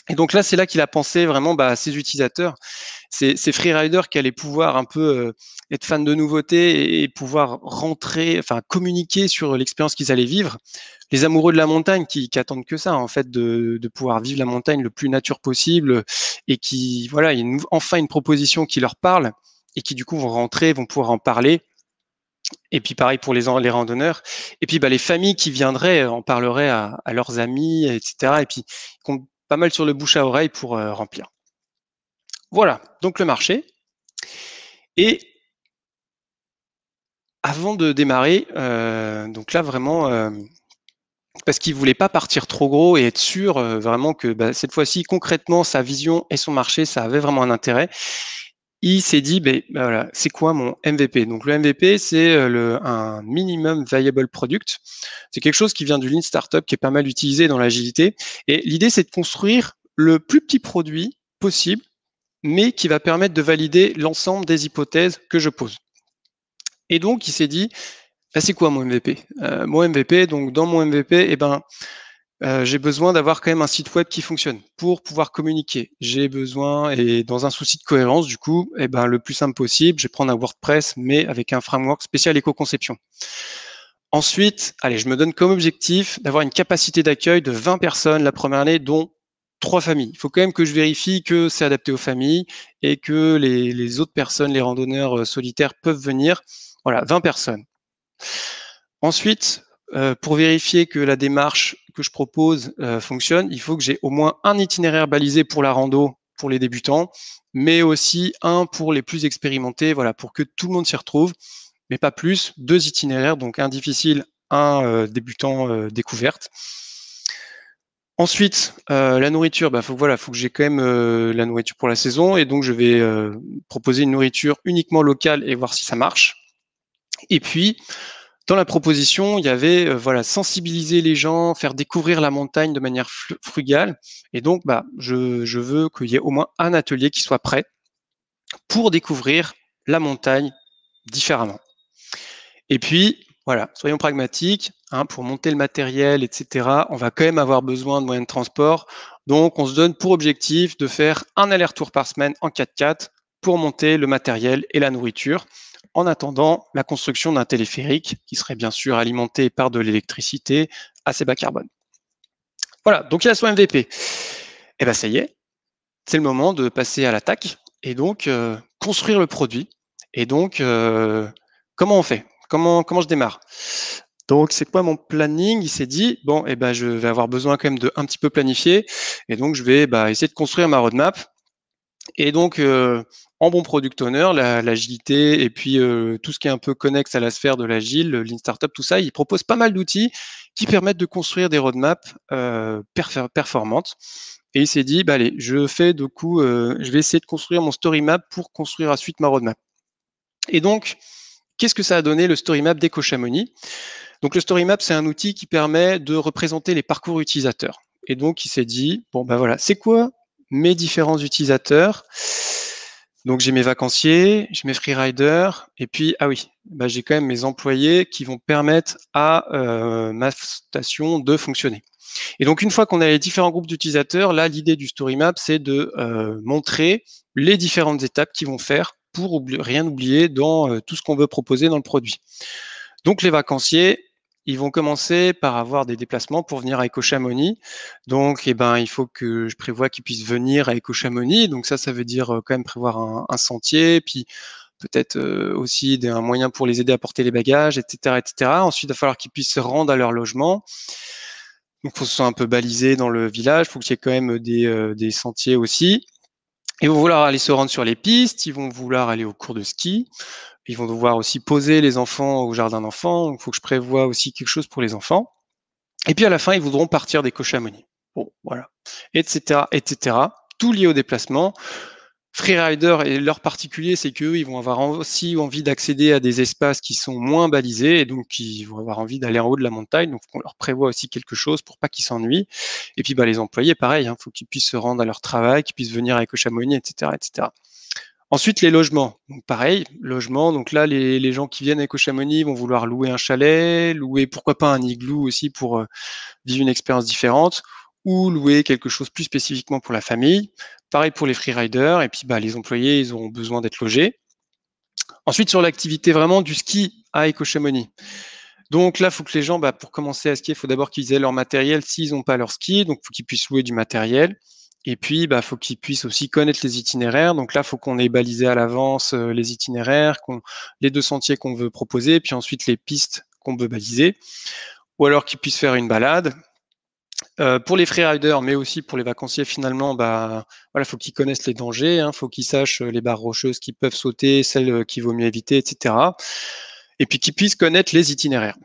Et donc là, c'est là qu'il a pensé vraiment à ses utilisateurs, ces freeriders qui allaient pouvoir un peu être fans de nouveautés et pouvoir rentrer, enfin communiquer sur l'expérience qu'ils allaient vivre. Les amoureux de la montagne qui attendent que ça, en fait, de pouvoir vivre la montagne le plus nature possible et qui, voilà, il y a enfin une proposition qui leur parle et qui du coup vont rentrer, vont pouvoir en parler. Et puis pareil pour les randonneurs. Et puis les familles qui viendraient en parleraient à leurs amis, etc. Et puis ils comptent pas mal sur le bouche à oreille pour remplir. Voilà, donc le marché. Et avant de démarrer, donc là vraiment, parce qu'il voulait pas partir trop gros et être sûr vraiment que cette fois-ci, concrètement, sa vision et son marché, ça avait vraiment un intérêt. Il s'est dit, voilà, c'est quoi mon MVP? Donc le MVP, c'est un minimum viable product. C'est quelque chose qui vient du Lean Startup, qui est pas mal utilisé dans l'agilité. Et l'idée, c'est de construire le plus petit produit possible, mais qui va permettre de valider l'ensemble des hypothèses que je pose. Et donc, il s'est dit, c'est quoi mon MVP? Mon MVP, donc dans mon MVP, j'ai besoin d'avoir quand même un site web qui fonctionne pour pouvoir communiquer. J'ai besoin, et dans un souci de cohérence, du coup, le plus simple possible, je vais prendre un WordPress, mais avec un framework spécial éco-conception. Ensuite, allez, je me donne comme objectif d'avoir une capacité d'accueil de 20 personnes la première année, dont 3 familles. Il faut quand même que je vérifie que c'est adapté aux familles et que les autres personnes, les randonneurs solitaires peuvent venir. Voilà, 20 personnes. Ensuite, pour vérifier que la démarche que je propose fonctionne, il faut que j'ai au moins un itinéraire balisé pour la rando pour les débutants, mais aussi un pour les plus expérimentés, voilà, pour que tout le monde s'y retrouve, mais pas plus, 2 itinéraires, donc un difficile, un débutant découverte. Ensuite, la nourriture, faut que j'ai quand même la nourriture pour la saison, et donc je vais proposer une nourriture uniquement locale et voir si ça marche. Et puis, dans la proposition, il y avait sensibiliser les gens, faire découvrir la montagne de manière frugale. Et donc, je veux qu'il y ait au moins un atelier qui soit prêt pour découvrir la montagne différemment. Et puis, voilà, soyons pragmatiques, pour monter le matériel, etc., on va quand même avoir besoin de moyens de transport. Donc, on se donne pour objectif de faire un aller-retour par semaine en 4x4 pour monter le matériel et la nourriture, en attendant la construction d'un téléphérique qui serait bien sûr alimenté par de l'électricité assez bas carbone. Voilà, donc il y a son MVP. Et ça y est, c'est le moment de passer à l'attaque et donc construire le produit. Et donc, comment on fait? Comment je démarre? Donc, c'est quoi mon planning? Il s'est dit, je vais avoir besoin quand même de un petit peu planifier. Et donc, je vais essayer de construire ma roadmap. Et donc, en bon product owner, l'agilité et puis tout ce qui est un peu connexe à la sphère de l'agile, le Lean Startup, tout ça, il propose pas mal d'outils qui permettent de construire des roadmaps performantes. Et il s'est dit, allez, je vais essayer de construire mon story map pour construire ensuite ma roadmap. Et donc, qu'est-ce que ça a donné le story map d'EcoChamonix? Donc, le story map, c'est un outil qui permet de représenter les parcours utilisateurs. Et donc, il s'est dit, voilà, c'est quoi mes différents utilisateurs? Donc, j'ai mes vacanciers, j'ai mes freeriders, et puis, j'ai quand même mes employés qui vont permettre à ma station de fonctionner. Et donc, une fois qu'on a les différents groupes d'utilisateurs, là, l'idée du story map, c'est de montrer les différentes étapes qu'ils vont faire pour rien oublier dans tout ce qu'on veut proposer dans le produit. Donc, les vacanciers, ils vont commencer par avoir des déplacements pour venir à EcoChamonix. Donc, il faut que je prévoie qu'ils puissent venir à EcoChamonix. Donc, ça veut dire quand même prévoir un sentier, puis peut-être aussi un moyen pour les aider à porter les bagages, etc., etc. Ensuite, il va falloir qu'ils puissent se rendre à leur logement. Donc, il faut que ce soit un peu balisé dans le village. Il faut qu'il y ait quand même des sentiers aussi. Ils vont vouloir aller se rendre sur les pistes. Ils vont vouloir aller au cours de ski. Ils vont devoir aussi poser les enfants au jardin d'enfants. Donc, il faut que je prévoie aussi quelque chose pour les enfants. Et puis, à la fin, ils voudront partir d'EcoChamonix. Bon, voilà, etc., etc. Tout lié au déplacement. Freerider et leur particulier, c'est qu'eux, ils vont avoir aussi envie d'accéder à des espaces qui sont moins balisés, et donc ils vont avoir envie d'aller en haut de la montagne, donc on leur prévoit aussi quelque chose pour pas qu'ils s'ennuient. Et puis les employés, pareil, faut qu'ils puissent se rendre à leur travail, qu'ils puissent venir avec Chamonix, etc., etc. Ensuite, les logements. Donc pareil, logement. Donc là, les gens qui viennent avec Chamonix vont vouloir louer un chalet, louer pourquoi pas un igloo aussi pour vivre une expérience différente, ou louer quelque chose plus spécifiquement pour la famille. Pareil pour les freeriders, et puis les employés, ils auront besoin d'être logés. Ensuite, sur l'activité vraiment du ski à Éco-Chamonix. Donc là, il faut que les gens, pour commencer à skier, il faut d'abord qu'ils aient leur matériel s'ils n'ont pas leur ski, donc il faut qu'ils puissent louer du matériel. Et puis, il faut qu'ils puissent aussi connaître les itinéraires. Donc là, il faut qu'on ait balisé à l'avance les itinéraires, les 2 sentiers qu'on veut proposer, puis ensuite les pistes qu'on veut baliser. Ou alors qu'ils puissent faire une balade. Pour les freeriders, mais aussi pour les vacanciers, finalement, faut qu'ils connaissent les dangers, faut qu'ils sachent les barres rocheuses qui peuvent sauter, celles qu'il vaut mieux éviter, etc. Et puis qu'ils puissent connaître les itinéraires.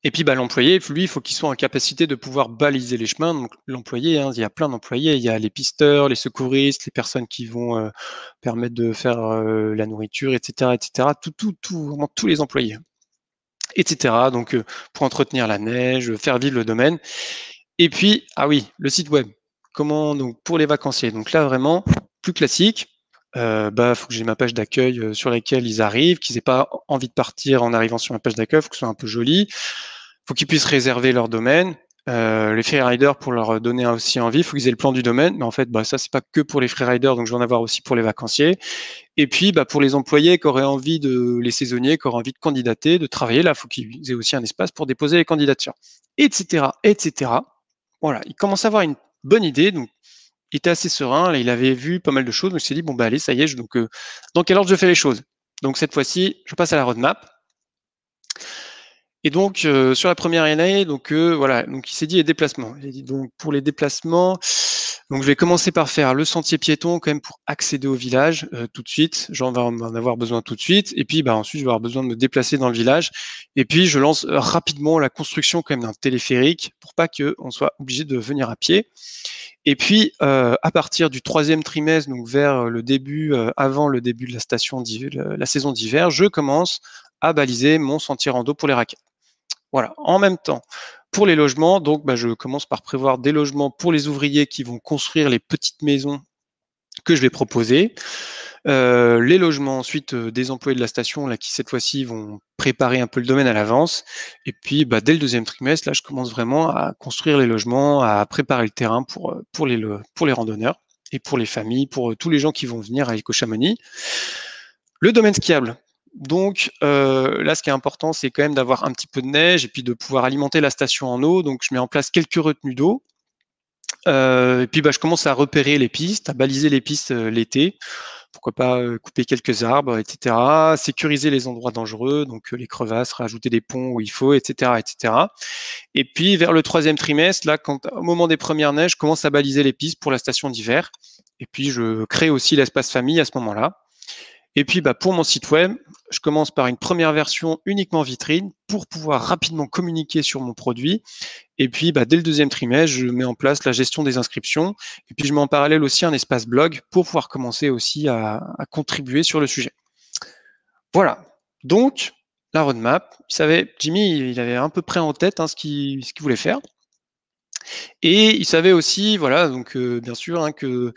Et puis l'employé, lui, il faut qu'il soit en capacité de pouvoir baliser les chemins. Donc l'employé, il y a plein d'employés, il y a les pisteurs, les secouristes, les personnes qui vont permettre de faire la nourriture, etc., etc. Vraiment tous les employés, etc. Donc pour entretenir la neige, faire vivre le domaine. Et puis, le site web. Comment, donc, pour les vacanciers. Donc là, vraiment, plus classique. Faut que j'ai ma page d'accueil sur laquelle ils arrivent, qu'ils n'aient pas envie de partir en arrivant sur ma page d'accueil, faut que ce soit un peu joli. Faut qu'ils puissent réserver leur domaine. Les freeriders, pour leur donner aussi envie, faut qu'ils aient le plan du domaine. Mais en fait, ça, c'est pas que pour les freeriders, donc je vais en avoir aussi pour les vacanciers. Et puis, pour les employés qui auraient envie les saisonniers, qui auraient envie de candidater, de travailler, là, faut qu'ils aient aussi un espace pour déposer les candidatures, etc., etc. Voilà, il commence à avoir une bonne idée, donc il était assez serein, là, il avait vu pas mal de choses, donc il s'est dit, allez, ça y est, donc dans quel ordre je fais les choses? Donc cette fois-ci, je passe à la roadmap. Et donc sur la première année, donc il s'est dit les déplacements. Il a dit donc pour les déplacements, donc je vais commencer par faire le sentier piéton quand même pour accéder au village tout de suite. J'en vais en avoir besoin tout de suite. Et puis ensuite je vais avoir besoin de me déplacer dans le village. Et puis je lance rapidement la construction quand même d'un téléphérique pour pas qu'on soit obligé de venir à pied. Et puis à partir du 3e trimestre, donc vers le début, avant le début de la saison d'hiver, je commence à baliser mon sentier rando pour les raquettes. Voilà. En même temps, pour les logements, donc je commence par prévoir des logements pour les ouvriers qui vont construire les petites maisons que je vais proposer. Les logements ensuite des employés de la station là qui cette fois-ci vont préparer un peu le domaine à l'avance. Et puis dès le 2e trimestre, là je commence vraiment à construire les logements, à préparer le terrain pour les randonneurs et pour les familles, pour tous les gens qui vont venir à Éco-Chamonix. Le domaine skiable. Donc là, ce qui est important, c'est quand même d'avoir un petit peu de neige et puis de pouvoir alimenter la station en eau. Donc je mets en place quelques retenues d'eau. Et puis je commence à repérer les pistes, à baliser les pistes l'été. Pourquoi pas couper quelques arbres, etc. Sécuriser les endroits dangereux, donc les crevasses, rajouter des ponts où il faut, etc., etc. Et puis vers le 3e trimestre, là, au moment des premières neiges, je commence à baliser les pistes pour la station d'hiver. Et puis je crée aussi l'espace famille à ce moment-là. Et puis pour mon site web, je commence par une première version uniquement vitrine pour pouvoir rapidement communiquer sur mon produit. Et puis dès le 2e trimestre, je mets en place la gestion des inscriptions. Et puis je mets en parallèle aussi un espace blog pour pouvoir commencer aussi à contribuer sur le sujet. Voilà. Donc la roadmap, Jimmy, il avait à peu près en tête ce qu'il voulait faire. Et il savait aussi, donc bien sûr, que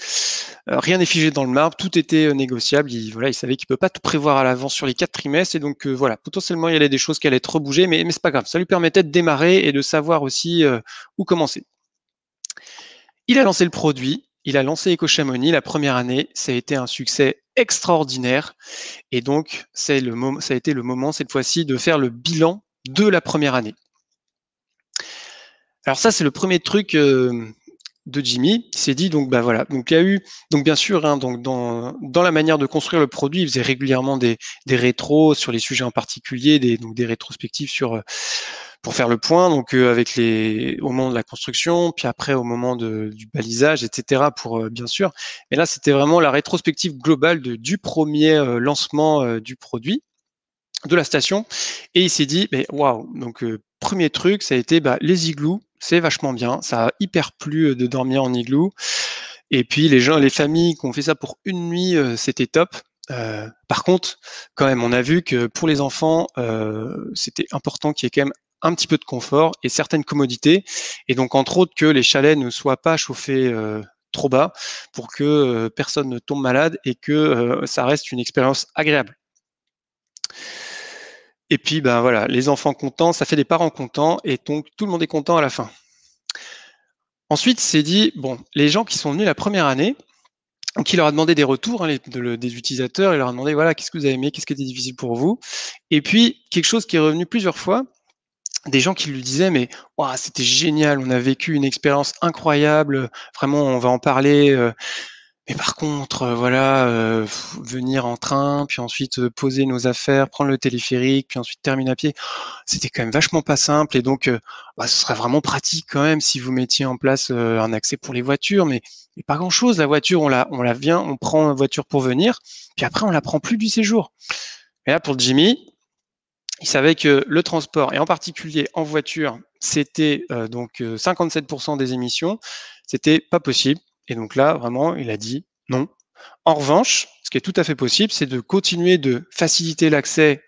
rien n'est figé dans le marbre, tout était négociable. Il savait qu'il ne peut pas tout prévoir à l'avance sur les 4 trimestres. Et donc potentiellement, il y avait des choses qui allaient être rebougées, mais c'est pas grave. Ça lui permettait de démarrer et de savoir aussi où commencer. Il a lancé le produit, il a lancé Éco-Chamonix la première année. Ça a été un succès extraordinaire. Et donc, ça a été le moment cette fois-ci de faire le bilan de la première année. Alors ça, c'est le premier truc de Jimmy. Il s'est dit donc donc il y a eu bien sûr donc dans la manière de construire le produit, il faisait régulièrement des rétros sur les sujets en particulier, des rétrospectives pour faire le point donc au moment de la construction, puis après au moment du balisage, etc. pour bien sûr. Mais là, c'était vraiment la rétrospective globale du premier lancement du produit de la station. Et il s'est dit waouh, donc premier truc, ça a été les igloos. c'est vachement bien. Ça a hyper plu de dormir en igloo. Et puis les familles qui ont fait ça pour une nuit, c'était top. Par contre, quand même, on a vu que pour les enfants, c'était important qu'il y ait quand même un petit peu de confort et certaines commodités. Et donc, entre autres, que les chalets ne soient pas chauffés trop bas pour que personne ne tombe malade et que ça reste une expérience agréable. Et puis, ben voilà, les enfants contents, ça fait des parents contents et donc tout le monde est content à la fin. Ensuite, c'est dit, bon, les gens qui sont venus la première année, qui leur a demandé des retours des utilisateurs, il leur a demandé, voilà, qu'est-ce que vous avez aimé, qu'est-ce qui était difficile pour vous. Et puis, quelque chose qui est revenu plusieurs fois, des gens qui lui disaient, mais wow, c'était génial, on a vécu une expérience incroyable, vraiment, on va en parler. Mais par contre, voilà, venir en train, puis ensuite poser nos affaires, prendre le téléphérique, puis ensuite terminer à pied, c'était quand même vachement pas simple. Et donc, ce serait vraiment pratique quand même si vous mettiez en place un accès pour les voitures, mais pas grand-chose. La voiture, on la vient, on prend une voiture pour venir, puis après on la prend plus du séjour. Et là, pour Jimmy, il savait que le transport, et en particulier en voiture, c'était donc 57% des émissions, c'était pas possible. Et donc là, vraiment, il a dit non. En revanche, ce qui est tout à fait possible, c'est de continuer de faciliter l'accès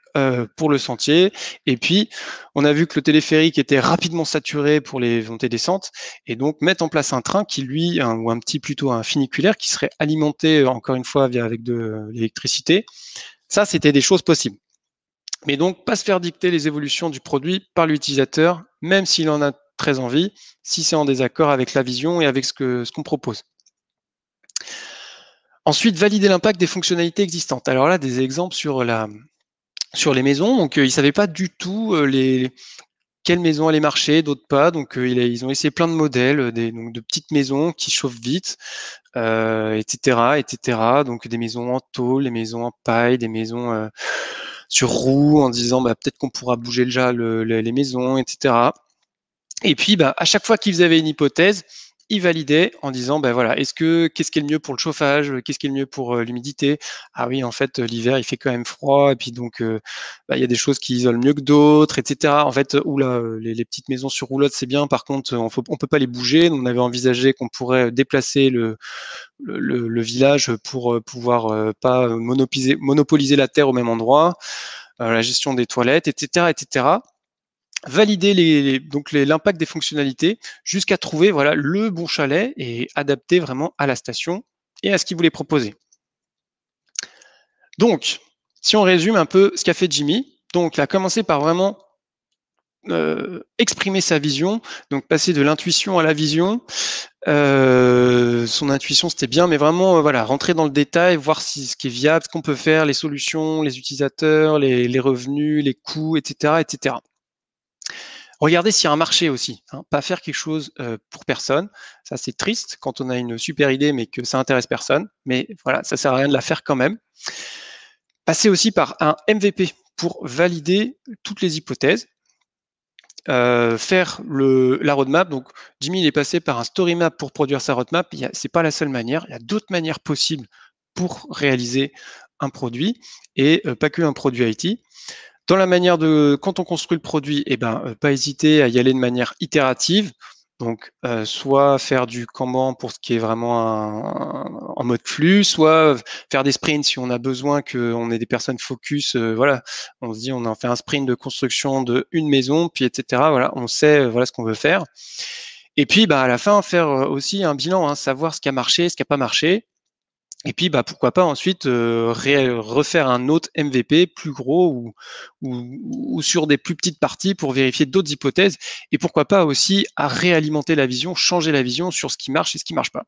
pour le sentier. Et puis, on a vu que le téléphérique était rapidement saturé pour les montées-descentes. Et donc, mettre en place un train qui, lui, ou plutôt un funiculaire, qui serait alimenté, encore une fois, avec de l'électricité. Ça, c'était des choses possibles. Mais donc, pas se faire dicter les évolutions du produit par l'utilisateur, même s'il en a très envie, si c'est en désaccord avec la vision et avec ce qu'on propose. Ensuite, valider l'impact des fonctionnalités existantes. Alors là, des exemples sur les maisons. Donc, ils ne savaient pas du tout quelles maisons allaient marcher, d'autres pas. Donc, ils ont essayé plein de modèles, donc de petites maisons qui chauffent vite, etc., etc. Donc, des maisons en tôle, des maisons en paille, des maisons sur roues, en disant peut-être qu'on pourra bouger déjà les maisons, etc. Et puis, à chaque fois qu'ils avaient une hypothèse, ils validaient en disant, voilà, qu'est-ce qui est le mieux pour le chauffage, qu'est-ce qui est le mieux pour l'humidité? Ah oui, en fait, l'hiver, il fait quand même froid, et puis donc, il y a des choses qui isolent mieux que d'autres, etc. En fait, les petites maisons sur roulotte, c'est bien, par contre, on peut pas les bouger. On avait envisagé qu'on pourrait déplacer le village pour pouvoir pas monopoliser la terre au même endroit, la gestion des toilettes, etc., etc. Valider l'impact des fonctionnalités jusqu'à trouver le bon chalet et adapter vraiment à la station et à ce qu'il voulait proposer. Donc, si on résume un peu ce qu'a fait Jimmy, donc il a commencé par vraiment exprimer sa vision, donc passer de l'intuition à la vision. Son intuition, c'était bien, mais vraiment, rentrer dans le détail, voir ce qui est viable, ce qu'on peut faire, les solutions, les utilisateurs, les revenus, les coûts, etc., etc. Regardez s'il y a un marché aussi, pas faire quelque chose pour personne. Ça, c'est triste quand on a une super idée, mais que ça intéresse personne. Mais voilà, ça sert à rien de la faire quand même. Passer aussi par un MVP pour valider toutes les hypothèses. Faire la roadmap. Donc, Jimmy, il est passé par un story map pour produire sa roadmap. C'est pas la seule manière. Il y a d'autres manières possibles pour réaliser un produit et pas que un produit IT. Dans la manière quand on construit le produit, pas hésiter à y aller de manière itérative. Donc, soit faire du Kanban pour ce qui est vraiment en mode flux, soit faire des sprints si on a besoin qu'on ait des personnes focus. On se dit, on en fait un sprint de construction d'une maison, puis etc. On sait ce qu'on veut faire. Et puis, à la fin, faire aussi un bilan, savoir ce qui a marché, ce qui n'a pas marché. Et puis, pourquoi pas ensuite refaire un autre MVP plus gros ou sur des plus petites parties pour vérifier d'autres hypothèses. Et pourquoi pas aussi à réalimenter la vision, changer la vision sur ce qui marche et ce qui ne marche pas.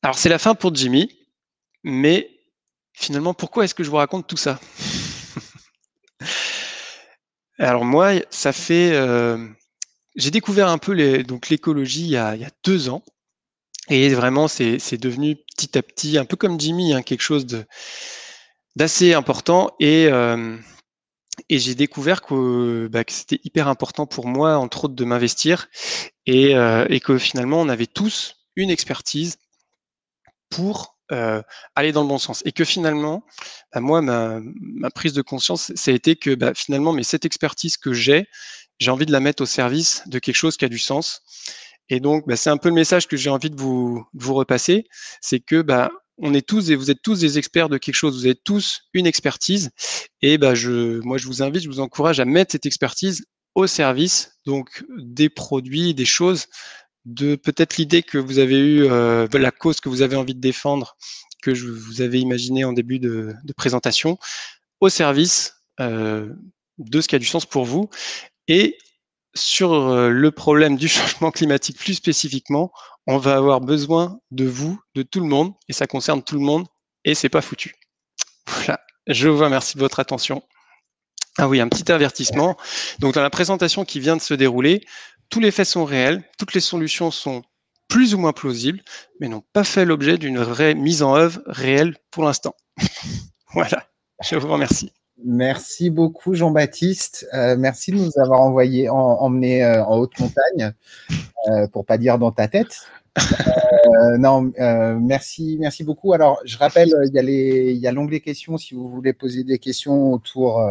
Alors, c'est la fin pour Jimmy, mais finalement, pourquoi est-ce que je vous raconte tout ça? Alors moi, ça fait... j'ai découvert un peu l'écologie il y a 2 ans. Et vraiment, c'est devenu petit à petit, un peu comme Jimmy, quelque chose d'assez important. Et j'ai découvert que c'était hyper important pour moi, entre autres, de m'investir et que finalement, on avait tous une expertise pour aller dans le bon sens. Et que finalement, moi, ma prise de conscience, ça a été que finalement, cette expertise que j'ai, j'ai envie de la mettre au service de quelque chose qui a du sens. Et donc, c'est un peu le message que j'ai envie de vous repasser, c'est que on est tous et vous êtes tous des experts de quelque chose, vous avez tous une expertise, et moi je vous invite, je vous encourage à mettre cette expertise au service donc des produits, des choses, de peut-être l'idée que vous avez eue, la cause que vous avez envie de défendre, que vous avez imaginé en début de présentation, au service de ce qui a du sens pour vous. Et sur le problème du changement climatique plus spécifiquement, on va avoir besoin de vous, de tout le monde, et ça concerne tout le monde, et c'est pas foutu. Voilà, je vous remercie de votre attention. Ah oui, un petit avertissement. Donc dans la présentation qui vient de se dérouler, tous les faits sont réels, toutes les solutions sont plus ou moins plausibles, mais n'ont pas fait l'objet d'une vraie mise en œuvre réelle pour l'instant. Voilà, je vous remercie. Merci beaucoup, Jean-Baptiste. Merci de nous avoir emmené en haute montagne, pour pas dire dans ta tête. Merci beaucoup. Alors, je rappelle, il y a l'onglet questions si vous voulez poser des questions autour,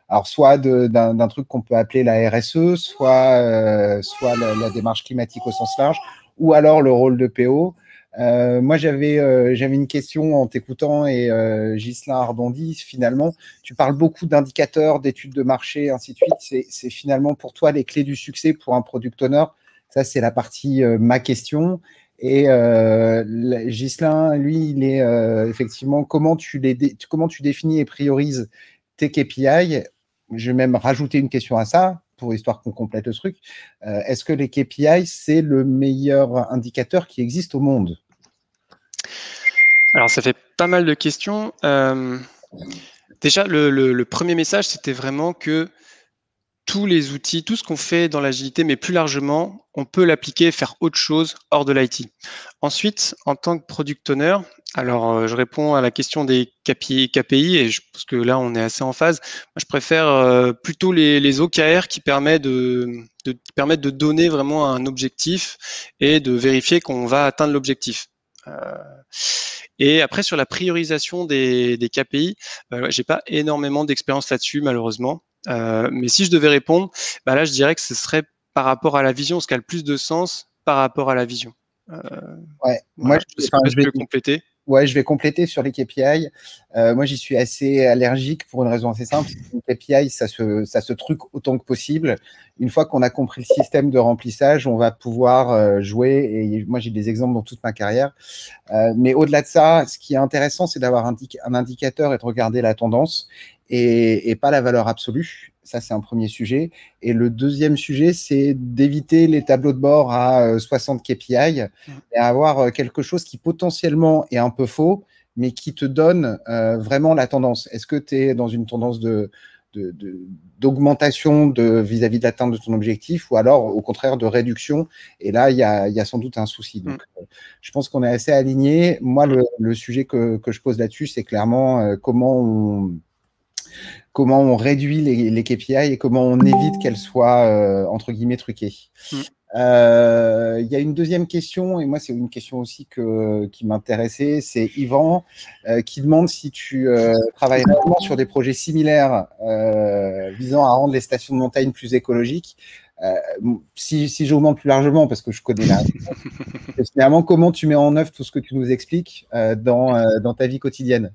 alors soit d'un truc qu'on peut appeler la RSE, soit la démarche climatique au sens large, ou alors le rôle de PO. Moi, j'avais une question en t'écoutant et Ghislain a rebondi. Finalement, tu parles beaucoup d'indicateurs, d'études de marché, ainsi de suite. C'est finalement pour toi les clés du succès pour un product owner. Ça, c'est la partie ma question. Et Ghislain, lui, il est effectivement comment tu définis et priorises tes KPI. Je vais même rajouter une question à ça pour histoire qu'on complète le truc. Est-ce que les KPI, c'est le meilleur indicateur qui existe au monde? Alors, ça fait pas mal de questions. Déjà, le premier message, c'était vraiment que tous les outils, tout ce qu'on fait dans l'agilité, mais plus largement, on peut l'appliquer et faire autre chose hors de l'IT. Ensuite, en tant que product owner, alors je réponds à la question des KPI et je pense que là, on est assez en phase. Moi, je préfère plutôt les OKR qui permettent de donner vraiment un objectif et de vérifier qu'on va atteindre l'objectif. Et après, sur la priorisation des KPI, j'ai pas énormément d'expérience là-dessus, malheureusement. Mais si je devais répondre, là, je dirais que ce serait par rapport à la vision, ce qui a le plus de sens par rapport à la vision. Ouais, voilà, je vais compléter. Ouais, je vais compléter sur les KPI. Moi, j'y suis assez allergique pour une raison assez simple. Les KPI, ça se truc autant que possible. Une fois qu'on a compris le système de remplissage, on va pouvoir jouer. Et moi, j'ai des exemples dans toute ma carrière. Mais au-delà de ça, ce qui est intéressant, c'est d'avoir un indicateur et de regarder la tendance et pas la valeur absolue. Ça, c'est un premier sujet. Et le deuxième sujet, c'est d'éviter les tableaux de bord à 60 KPI et avoir quelque chose qui potentiellement est un peu faux, mais qui te donne vraiment la tendance. Est-ce que tu es dans une tendance d'augmentation vis-à-vis de l'atteinte de ton objectif ou alors au contraire de réduction? Et là, il y a sans doute un souci. Donc, je pense qu'on est assez alignés. Moi, le sujet que je pose là-dessus, c'est clairement comment on réduit les KPI et comment on évite qu'elles soient, entre guillemets, truquées. Il y a une deuxième question, et moi, c'est une question aussi qui m'intéressait, c'est Yvan qui demande si tu travailles réellement sur des projets similaires visant à rendre les stations de montagne plus écologiques. Si j'augmente plus largement, parce que je connais la réponse, finalement, comment tu mets en œuvre tout ce que tu nous expliques dans ta vie quotidienne?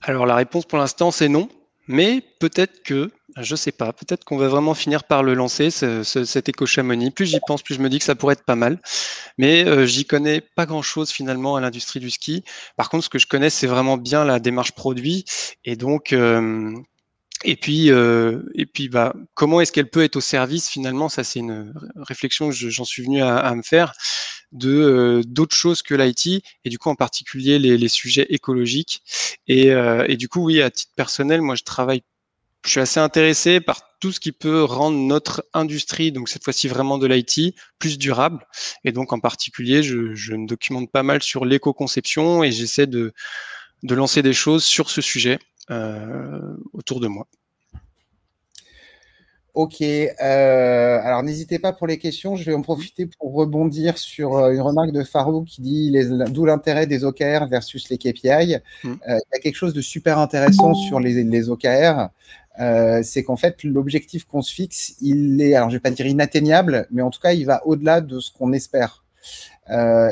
Alors, la réponse pour l'instant, c'est non. Mais peut-être que, je sais pas, peut-être qu'on va vraiment finir par le lancer, cet éco-Chamonix. Plus j'y pense, plus je me dis que ça pourrait être pas mal. Mais j'y connais pas grand-chose finalement à l'industrie du ski. Par contre, ce que je connais, c'est vraiment bien la démarche produit. Et donc, comment est-ce qu'elle peut être au service finalement? Ça, c'est une réflexion que j'en suis venu à me faire d'autres choses que l'IT et du coup en particulier les sujets écologiques et du coup oui, à titre personnel, moi je suis assez intéressé par tout ce qui peut rendre notre industrie, donc cette fois-ci vraiment de l'IT, plus durable. Et donc en particulier, je me documente pas mal sur l'éco-conception et j'essaie de lancer des choses sur ce sujet autour de moi. Ok, alors n'hésitez pas pour les questions, je vais en profiter pour rebondir sur une remarque de Farouk qui dit d'où l'intérêt des OKR versus les KPI. Il y a quelque chose de super intéressant sur les OKR, c'est qu'en fait, l'objectif qu'on se fixe, il est, alors je vais pas dire inatteignable, mais en tout cas, il va au-delà de ce qu'on espère.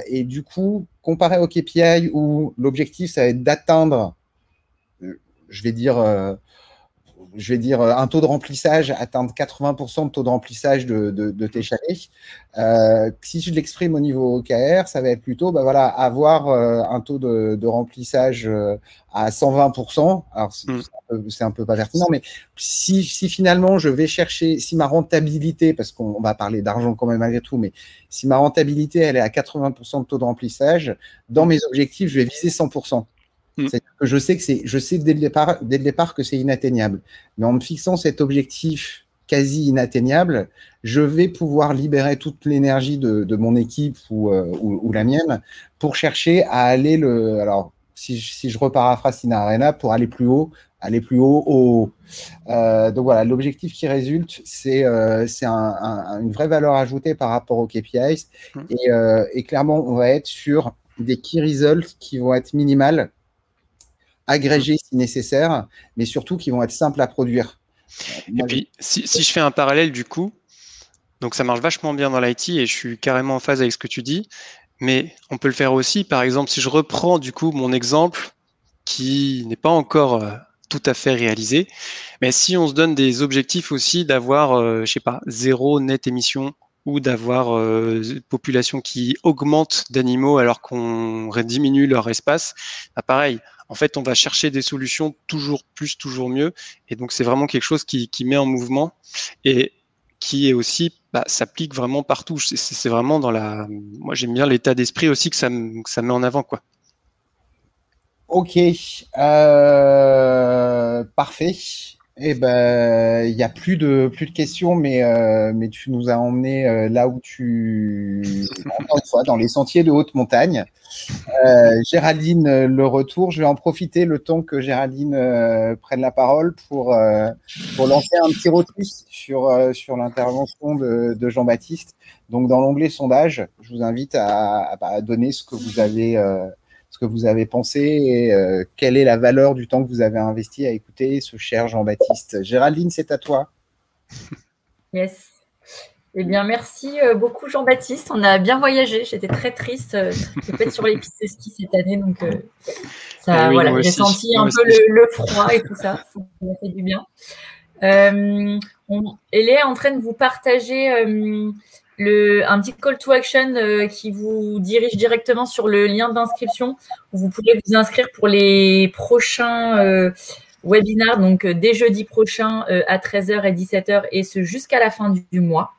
Et du coup, comparé au KPI où l'objectif, ça va être d'atteindre, je vais dire un taux de remplissage, atteindre 80% de taux de remplissage de tes chalets. Si je l'exprime au niveau OKR, ça va être plutôt voilà, avoir un taux de remplissage à 120%. Alors, c'est un peu pas pertinent, mais si finalement je vais chercher, si ma rentabilité, parce qu'on va parler d'argent quand même malgré tout, mais si ma rentabilité, elle est à 80% de taux de remplissage, dans mes objectifs, je vais viser 100%. C'est-à-dire que je sais dès le départ que c'est inatteignable. Mais en me fixant cet objectif quasi inatteignable, je vais pouvoir libérer toute l'énergie de mon équipe ou la mienne pour chercher à aller alors, si je reparaphrase Sina Arena, pour aller plus haut, haut. Donc voilà, l'objectif qui résulte, c'est une vraie valeur ajoutée par rapport aux KPIs. Et clairement, on va être sur des key results qui vont être minimales, agrégés si nécessaire, mais surtout qui vont être simples à produire. Et puis, si je fais un parallèle du coup, donc ça marche vachement bien dans l'IT et je suis carrément en phase avec ce que tu dis, mais on peut le faire aussi, par exemple, si je reprends du coup mon exemple qui n'est pas encore tout à fait réalisé, mais si on se donne des objectifs aussi d'avoir, je sais pas, 0 net émission ou d'avoir une population qui augmente d'animaux alors qu'on diminue leur espace, bah pareil, en fait, on va chercher des solutions toujours plus, toujours mieux. Et donc, c'est vraiment quelque chose qui met en mouvement et qui est aussi, s'applique vraiment partout. C'est vraiment dans la... Moi, j'aime bien l'état d'esprit aussi que ça met en avant, quoi. Ok, parfait. Eh ben, il n'y a plus de questions, mais tu nous as emmené là où encore une fois, dans les sentiers de haute montagne. Géraldine, le retour, je vais en profiter le temps que Géraldine prenne la parole pour lancer un petit retour sur l'intervention de Jean-Baptiste. Donc, dans l'onglet sondage, je vous invite à donner ce que vous avez pensé et quelle est la valeur du temps que vous avez investi à écouter ce cher Jean-Baptiste. Géraldine, c'est à toi. Yes. Eh bien, merci beaucoup Jean-Baptiste. On a bien voyagé. J'étais très triste de ne pas être sur les pistes de ski cette année. Donc, j'ai senti un peu le froid et tout ça. Ça m'a fait du bien. Elle est en train de vous partager un petit call to action qui vous dirige directement sur le lien d'inscription où vous pouvez vous inscrire pour les prochains webinars, donc dès jeudi prochain à 13h et 17h et ce jusqu'à la fin du mois.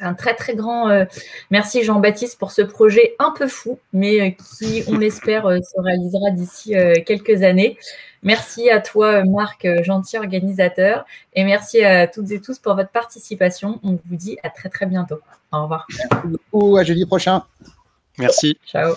Un très, très grand merci Jean-Baptiste pour ce projet un peu fou, mais qui, on l'espère, se réalisera d'ici quelques années. Merci à toi, Marc, gentil organisateur, et merci à toutes et tous pour votre participation. On vous dit à très, très bientôt. Au revoir. Merci beaucoup, à jeudi prochain. Merci. Ciao.